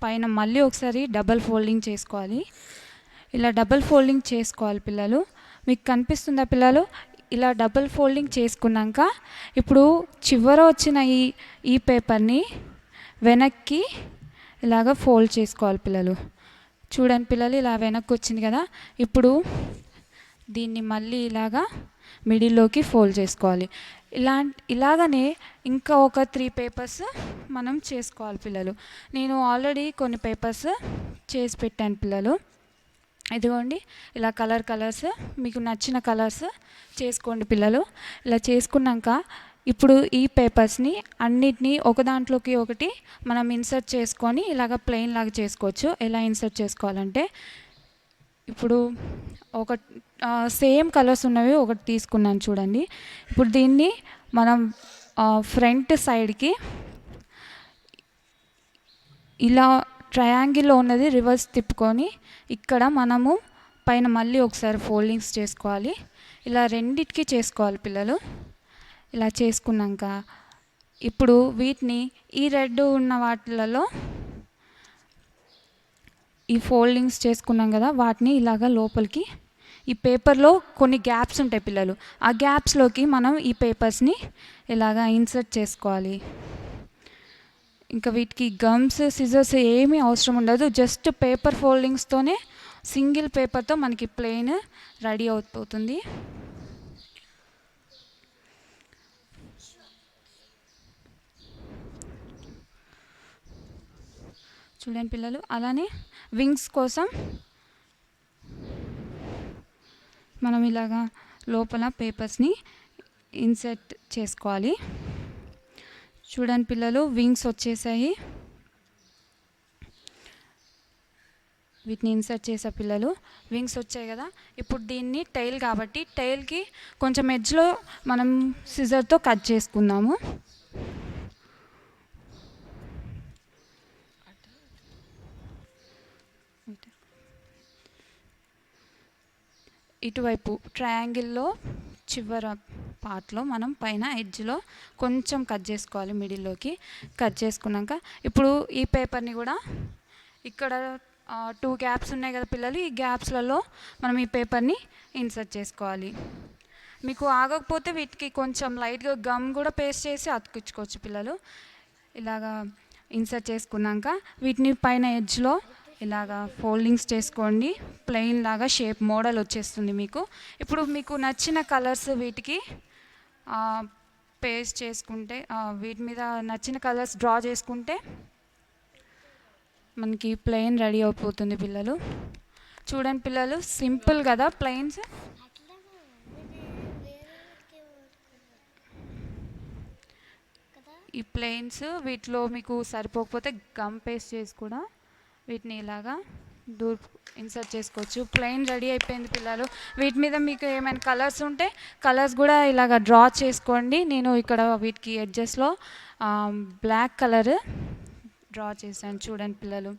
Speaker 4: పైన మళ్ళీ ఒకసారి డబల్ ఫోల్డింగ్ చేసుకోవాలి. ఇలా డబుల్ ఫోల్డింగ్ చేసుకోవాలి పిల్లలు. మీకు కనిపిస్తుందా పిల్లలు? ఇలా డబుల్ ఫోల్డింగ్ చేసుకున్నాక ఇప్పుడు చివర వచ్చిన ఈ పేపర్ని వెనక్కి ఇలాగ ఫోల్డ్ చేసుకోవాలి పిల్లలు. చూడండి పిల్లలు, ఇలా వెనక్కి వచ్చింది కదా. ఇప్పుడు దీన్ని మళ్ళీ ఇలాగా మిడిల్లోకి ఫోల్డ్ చేసుకోవాలి. ఇలాగనే ఇంకా ఒక 3 పేపర్స్ మనం చేసుకోవాలి పిల్లలు. నేను ఆల్రెడీ కొన్ని పేపర్స్ చేసి పెట్టాను పిల్లలు. ఇదిగోండి, ఇలా కలర్స్ మీకు నచ్చిన కలర్స్ చేసుకోండి పిల్లలు. ఇలా చేసుకున్నాక ఇప్పుడు ఈ పేపర్స్ని అన్నిటినీ ఒక దాంట్లోకి ఒకటి మనం ఇన్సర్ట్ చేసుకొని ఇలాగ ప్లెయిన్ లాగా చేసుకోవచ్చు. ఎలా ఇన్సర్ట్ చేసుకోవాలంటే, ఇప్పుడు ఒక సేమ్ కలర్స్ ఉన్నవి ఒకటి తీసుకున్నాను చూడండి. ఇప్పుడు దీన్ని మనం ఫ్రంట్ సైడ్కి ఇలా ట్రయాంగిల్లో ఉన్నది రివర్స్ తిప్పుకొని ఇక్కడ మనము పైన మళ్ళీ ఒకసారి ఫోల్డింగ్స్ చేసుకోవాలి. ఇలా రెండిటికి చేసుకోవాలి పిల్లలు. ఇలా చేసుకున్నాక ఇప్పుడు వీటిని ఈ రెడ్ ఉన్న వాటిలలో ఈ ఫోల్డింగ్స్ చేసుకున్నాం కదా, వాటిని ఇలాగ లోపలికి ఈ పేపర్లో కొన్ని గ్యాప్స్ ఉంటాయి పిల్లలు. ఆ గ్యాప్స్లోకి మనం ఈ పేపర్స్ని ఇలాగ ఇన్సర్ట్ చేసుకోవాలి. ఇంకా వీటికి గమ్స్, సిజర్స్ ఏమీ అవసరం ఉండదు. జస్ట్ పేపర్ ఫోల్డింగ్స్తోనే సింగిల్ పేపర్తో మనకి ప్లెయిన్ రెడీ అవుతుంది. చూడండి పిల్లలు, అలానే వింగ్స్ కోసం మనం ఇలాగా లోపల పేపర్స్ని ఇన్సర్ట్ చేసుకోవాలి. చూడండి పిల్లలు, వింగ్స్ వచ్చేసాయి. వీటిని ఇన్సర్ట్ చేసే పిల్లలు వింగ్స్ వచ్చాయి కదా. ఇప్పుడు దీన్ని టైల్ కాబట్టి టైల్కి కొంచెం ఎడ్జ్లో మనం సిజర్తో కట్ చేసుకుందాము. ఇటువైపు ట్రయాంగిల్లో చివర పార్ట్లో మనం పైన ఎడ్జ్లో కొంచెం కట్ చేసుకోవాలి, మిడిల్లోకి కట్ చేసుకున్నాక ఇప్పుడు ఈ పేపర్ని కూడా ఇక్కడ 2 గ్యాప్స్ ఉన్నాయి కదా పిల్లలు, ఈ గ్యాప్స్లలో మనం ఈ పేపర్ని ఇన్సర్ట్ చేసుకోవాలి. మీకు ఆగకపోతే వీటికి కొంచెం లైట్గా గమ్ కూడా పేస్ట్ చేసి అతుకించుకోవచ్చు పిల్లలు. ఇలాగా ఇన్సర్ట్ చేసుకున్నాక వీటిని పైన ఎడ్జ్లో ఇలాగా ఫోల్డింగ్స్ చేసుకోండి. ప్లెయిన్ లాగా షేప్ మోడల్ వచ్చేస్తుంది మీకు. ఇప్పుడు మీకు నచ్చిన కలర్స్ వీటికి పేస్ట్ చేసుకుంటే, వీటి మీద నచ్చిన కలర్స్ డ్రా చేసుకుంటే మనకి ప్లెయిన్ రెడీ అయిపోతుంది పిల్లలు. చూడండి పిల్లలు, సింపుల్ కదా ప్లెయిన్స్. ఈ ప్లెయిన్స్ వీటిలో మీకు సరిపోకపోతే గమ్ పేస్ట్ చేసి కూడా వీటిని ఇలాగా ఇన్సర్ట్ చేసుకోవచ్చు. ప్లెయిన్ రెడీ అయిపోయింది పిల్లలు. వీటి మీద మీకు ఏమైనా కలర్స్ ఉంటే కలర్స్ కూడా ఇలాగ డ్రా చేసుకోండి. నేను ఇక్కడ వీటికి ఎడ్జెస్లో బ్లాక్ కలర్ డ్రా చేశాను. చూడండి పిల్లలు.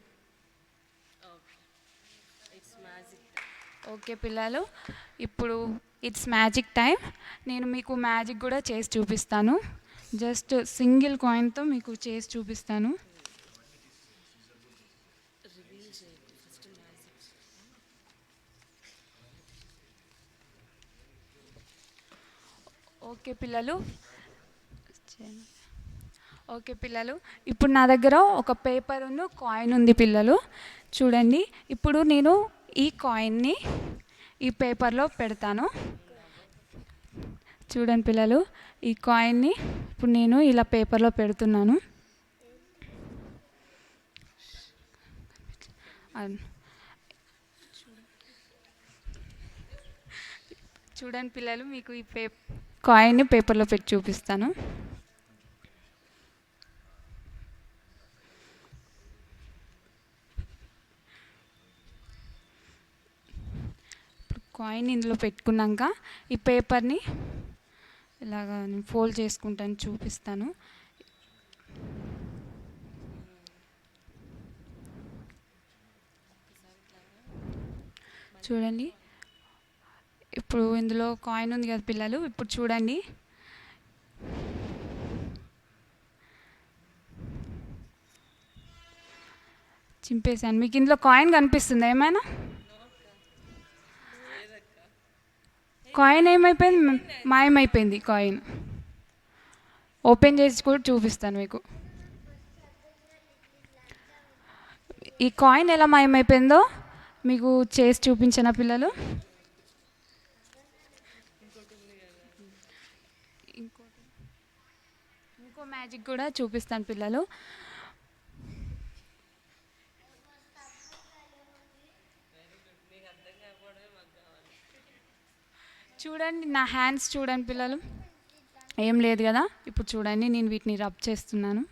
Speaker 4: ఓకే పిల్లలు, ఇప్పుడు ఇట్స్ మ్యాజిక్ టైం. నేను మీకు మ్యాజిక్ కూడా చేసి చూపిస్తాను. జస్ట్ సింగిల్ కాయిన్తో మీకు చేసి చూపిస్తాను. ఓకే పిల్లలు, ఇప్పుడు నా దగ్గర ఒక పేపర్ కాయిన్ ఉంది పిల్లలు. చూడండి, ఇప్పుడు నేను ఈ కాయిన్ని ఈ పేపర్లో పెడతాను. చూడండి పిల్లలు, ఈ కాయిన్ని ఇప్పుడు నేను ఇలా పేపర్లో పెడుతున్నాను. చూడండి పిల్లలు, మీకు ఈ కాయిన్ని పేపర్లో పెట్టి చూపిస్తాను. కాయిన్ ఇందులో పెట్టుకున్నాక ఈ పేపర్ని ఇలాగా నేను ఫోల్డ్ చేసుకుంటాను, చూపిస్తాను. చూడండి, ఇప్పుడు ఇందులో కాయిన్ ఉంది కదా పిల్లలు. ఇప్పుడు చూడండి, చింపేశాను. మీకు ఇందులో కాయిన్ కనిపిస్తుంది ఏమైనా? కాయిన్ ఏమైపోయింది? మాయమైపోయింది కాయిన్. ఓపెన్ చేసి కూడా చూపిస్తాను మీకు. ఈ కాయిన్ ఎలా మాయమైపోయిందో మీకు చేసి చూపించిన పిల్లలు. ఇంకో మ్యాజిక్ కూడా చూపిస్తాను పిల్లలు. చూడండి నా హ్యాండ్స్ చూడండి పిల్లలు. ఏం లేదు కదా. ఇప్పుడు చూడండి నేను వీటిని రబ్ చేస్తున్నాను.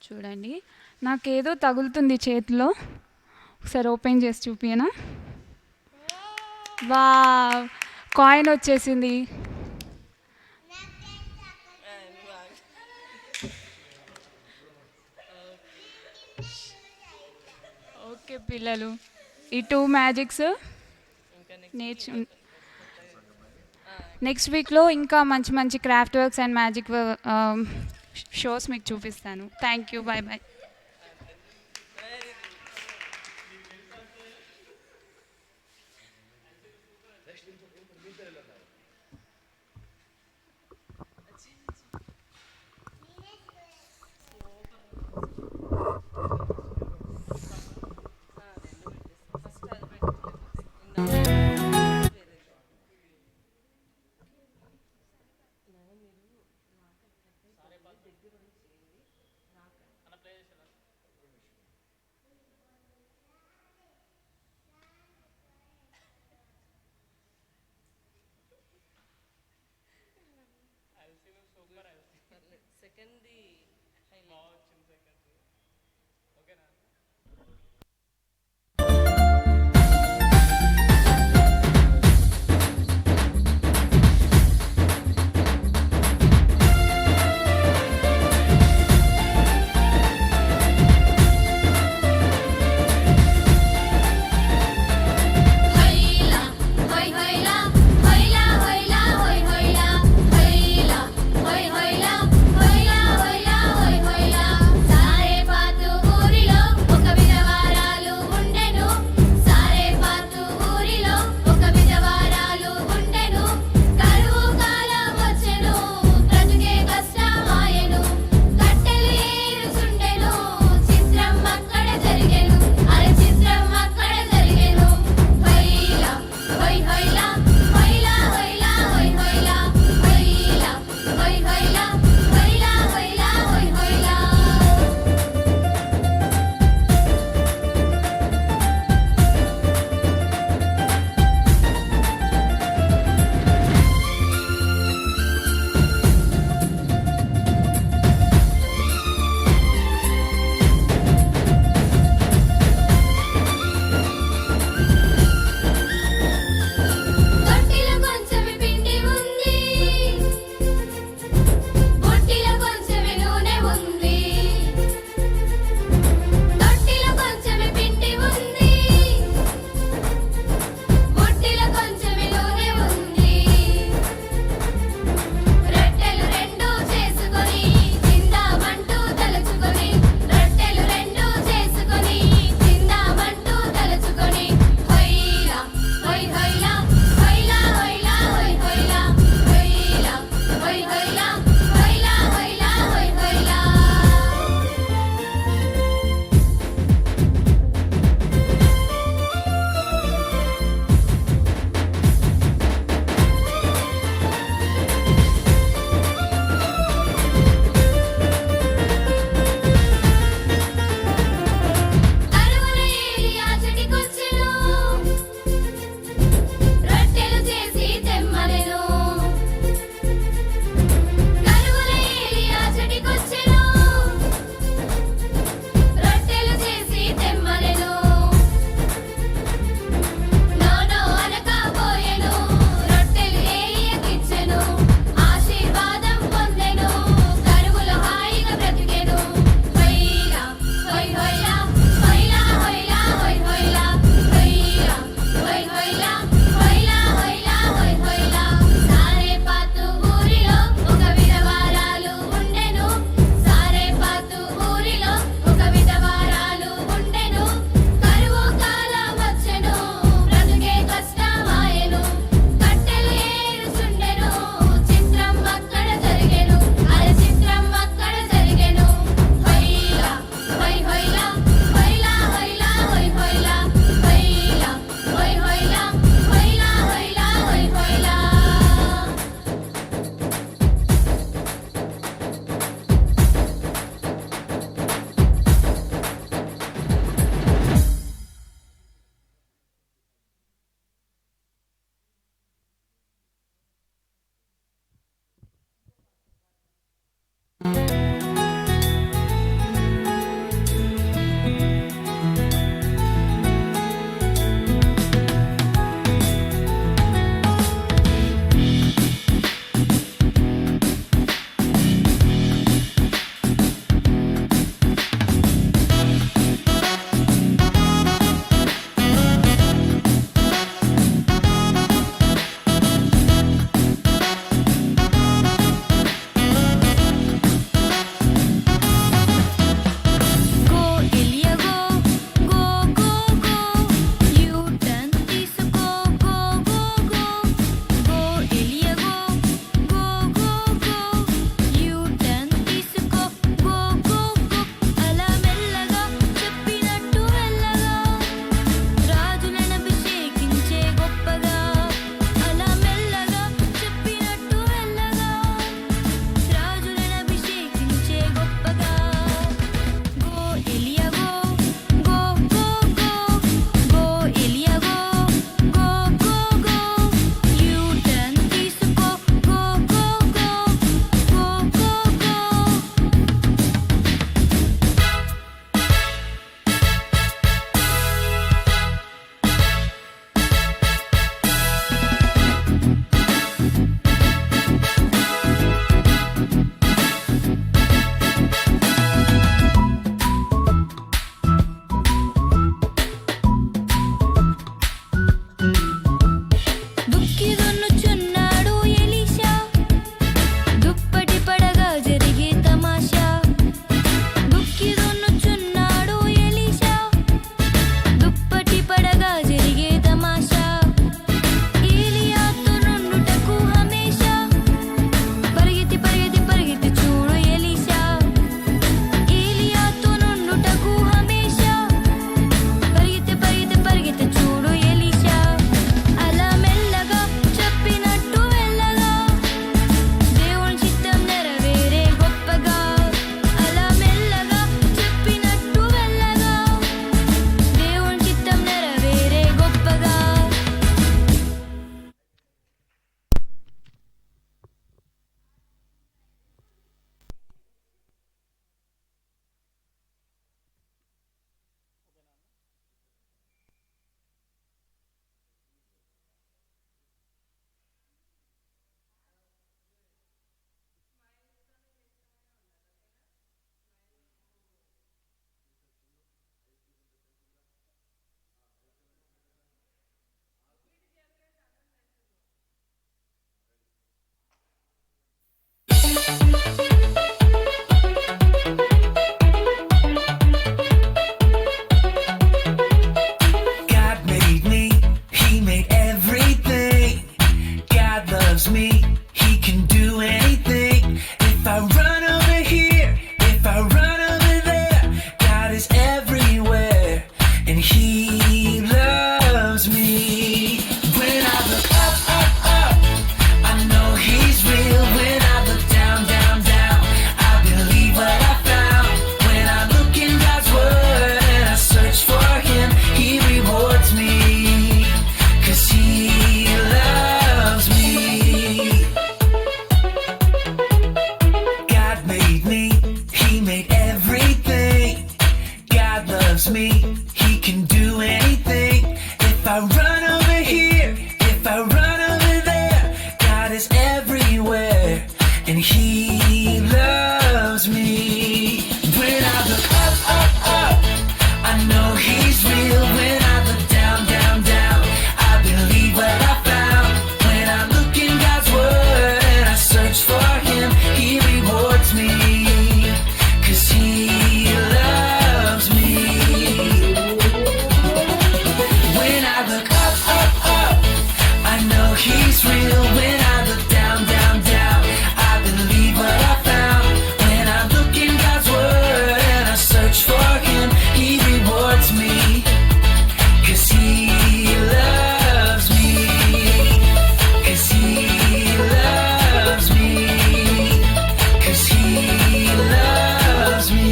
Speaker 4: చూడండి నాకేదో తగులుతుంది చేతిలో. ఒకసారి ఓపెన్ చేసి చూపియనా? వా, కాయిన్ వచ్చేసింది. ఓకే పిల్లలు, ఈ 2 మ్యాజిక్స్ నెక్స్ట్ వీక్లో ఇంకా మంచి మంచి craft works and magic shows మీకు చూపిస్తాను. Thank you. Bye bye.
Speaker 2: Hoila, hoila, hoila, hoila, hoila, hoila, hoila, hoila.
Speaker 5: loves me, he can do anything. If I run over here, if I run over there, God is everywhere, and he loves me. When I look up, up, up, I know he's real. When I look down, down, down, I believe what I found. When I look in God's word and I search for him, he rewards me, 'cause he loves me. God made me, he made everything. God loves me, he can do anything. If I run over here, if I run over there, God is everywhere, and he loves me. When I look up, up, up, I know he's real. When I look down, down, down, I believe what I found. When I look in God's word and I search for him, he rewards me, 'cause he loves me. When I look up, up, up, I know he's real. When I look down, down, down, I believe what I found. When I look in God's word and I search for him, he rewards me, 'cause he loves me, 'cause he loves me, 'cause he loves me.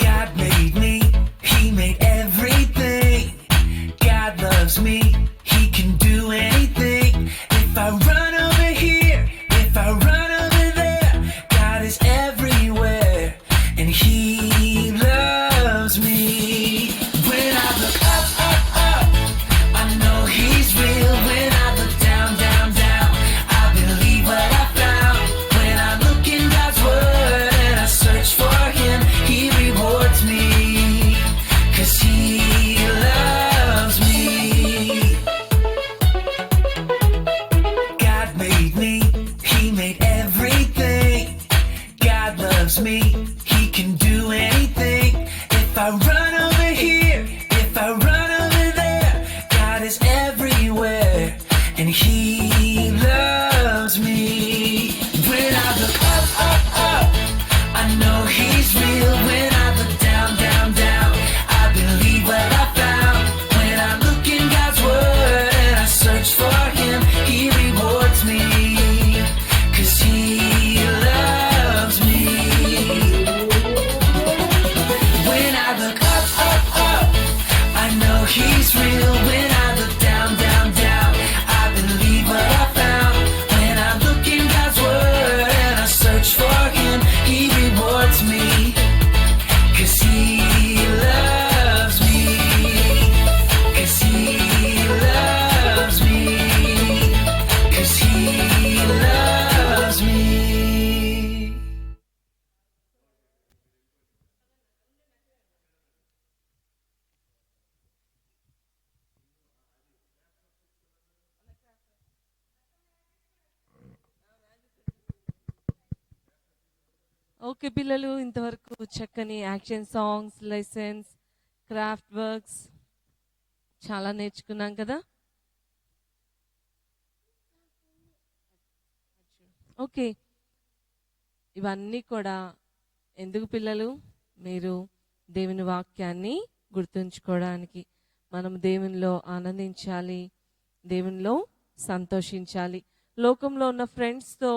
Speaker 5: God made me, he made everything. God loves me, he can do anything. If I run over here, if I run over there, God is everywhere, and he loves me. When I look up, up, up, I know he's real. When I look down, down, down, I believe what I found. When I look in God's word and I search for him, he rewards me, 'cause he loves me. God made me, he made everything. God loves me, he can do anything. If I run over here, if I run over there, God is everywhere, and he loves me. When I look up, up, up, I know he's real. When I look down, down, down, I believe what I found. When I look in God's word and I search for him, he rewards me, 'cause he loves me. When I look up, up, up, I know he's real. When I look down, down, down, I believe what I found. When I look in God's word and I search for him, he rewards me, 'cause he loves me, 'cause he loves me, 'cause he loves me.
Speaker 1: Okay పిల్లలు, ఇంతవరకు చక్కని action songs, lessons, craft works చాలా నేర్చుకున్నాం కదా. ఓకే, ఇవన్నీ కూడా ఎందుకు పిల్లలు? మీరు దేవుని వాక్యాన్ని గుర్తుంచుకోవడానికి. మనం దేవునిలో ఆనందించాలి, దేవునిలో సంతోషించాలి. లోకంలో ఉన్న ఫ్రెండ్స్తో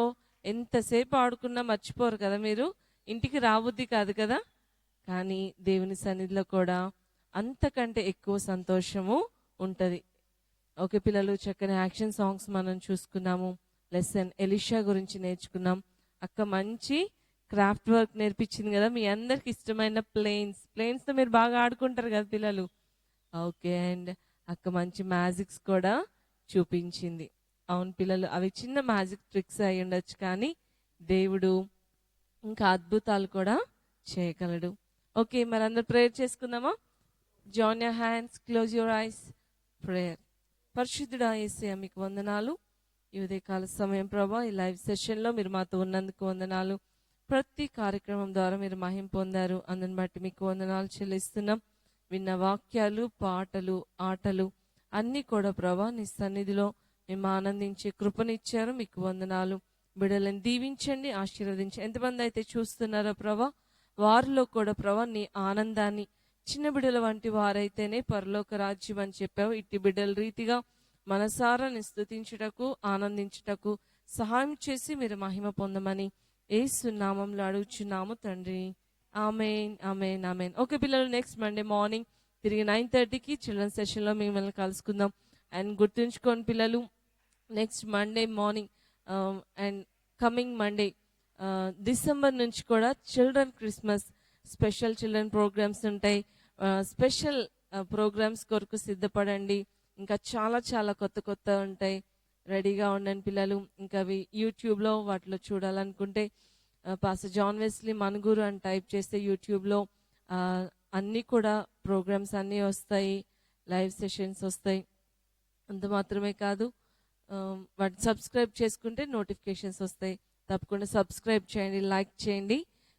Speaker 1: ఎంతసేపు ఆడుకున్నా మర్చిపోరు కదా మీరు. ఇంటికి రాబుద్ది కాదు కదా. కానీ దేవుని సన్నిధిలో కూడా అంతకంటే ఎక్కువ సంతోషము ఉంటుంది. ఓకే పిల్లలు, చక్కని యాక్షన్ సాంగ్స్ మనం చూసుకున్నాము. లెసన్ ఎలిషా గురించి నేర్చుకున్నాం. అక్క మంచి క్రాఫ్ట్ వర్క్ నేర్పించింది కదా. మీ అందరికి ఇష్టమైన ప్లేన్స్తో మీరు బాగా ఆడుకుంటారు కదా పిల్లలు. ఓకే, అండ్ అక్క మంచి మ్యాజిక్స్ కూడా చూపించింది. అవును పిల్లలు, అవి చిన్న మ్యాజిక్ ట్రిక్స్ అయి ఉండొచ్చు, కానీ దేవుడు ఇంకా అద్భుతాలు కూడా చేయగలడు. ఓకే, మరి అందరు ప్రేయర్ చేసుకుందామా? Join your hands, close your ice, prayer. పరిశుద్ధుడా యేసయ్య, మీకు వందనాలు. ఈ ఉదయకాల సమయం ప్రభా, ఈ లైవ్ సెషన్లో మీరు మాతో ఉన్నందుకు వందనాలు. ప్రతి కార్యక్రమం ద్వారా మీరు మహిమ పొందారు, అందుని బట్టి మీకు వందనాలు చెల్లిస్తున్నాం. విన్న వాక్యాలు, పాటలు, ఆటలు అన్నీ కూడా ప్రభా నీ సన్నిధిలో మేము ఆనందించే కృపనిచ్చారు, మీకు వందనాలు. బిడ్డలను దీవించండి, ఆశీర్వదించండి. ఎంతమంది అయితే చూస్తున్నారో ప్రభా, వారిలో కూడా ప్రభా నీ ఆనందాన్ని, చిన్న బిడ్డల వంటి వారైతేనే పరలోక రాజ్యం అని చెప్పావు. ఇట్టి బిడ్డల రీతిగా మనసారా ని స్తుతించుటకు, ఆనందించుటకు సహాయం చేసి మీరు మహిమ పొందమని యేసు నామంలో అడుగుచున్నాము తండ్రి. ఆమేన్, ఆమేన్, ఆమేన్. ఓకే పిల్లలు, నెక్స్ట్ మండే మార్నింగ్ తిరిగి 9:30కి చిల్డ్రన్ సెషన్లో మిమ్మల్ని కలుసుకుందాం. అండ్ గుర్తుంచుకోండి పిల్లలు, next Monday morning and coming Monday December నుంచి కూడా children Christmas special children programs ఉంటాయి. స్పెషల్ ప్రోగ్రామ్స్ కొరకు సిద్ధపడండి. ఇంకా చాలా చాలా కొత్త కొత్త ఉంటాయి, రెడీగా ఉండండి పిల్లలు. ఇంకా అవి యూట్యూబ్లో వాటిలో చూడాలనుకుంటే పాస్టర్ జాన్ వెస్లీ మనుగురు అని టైప్ చేస్తే యూట్యూబ్లో అన్నీ కూడా ప్రోగ్రామ్స్ అన్నీ వస్తాయి, లైవ్ సెషన్స్ వస్తాయి. అంత మాత్రమే కాదు, వాటిని సబ్స్క్రైబ్ చేసుకుంటే నోటిఫికేషన్స్ వస్తాయి. తప్పకుండా సబ్స్క్రైబ్ చేయండి, లైక్ చేయండి,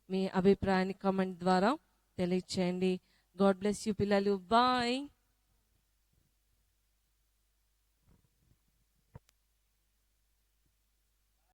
Speaker 1: మీ అభిప్రాయాన్ని కామెంట్ ద్వారా తెలియచేయండి. గాడ్ బ్లెస్ యూ పిల్లలు. బాయ్.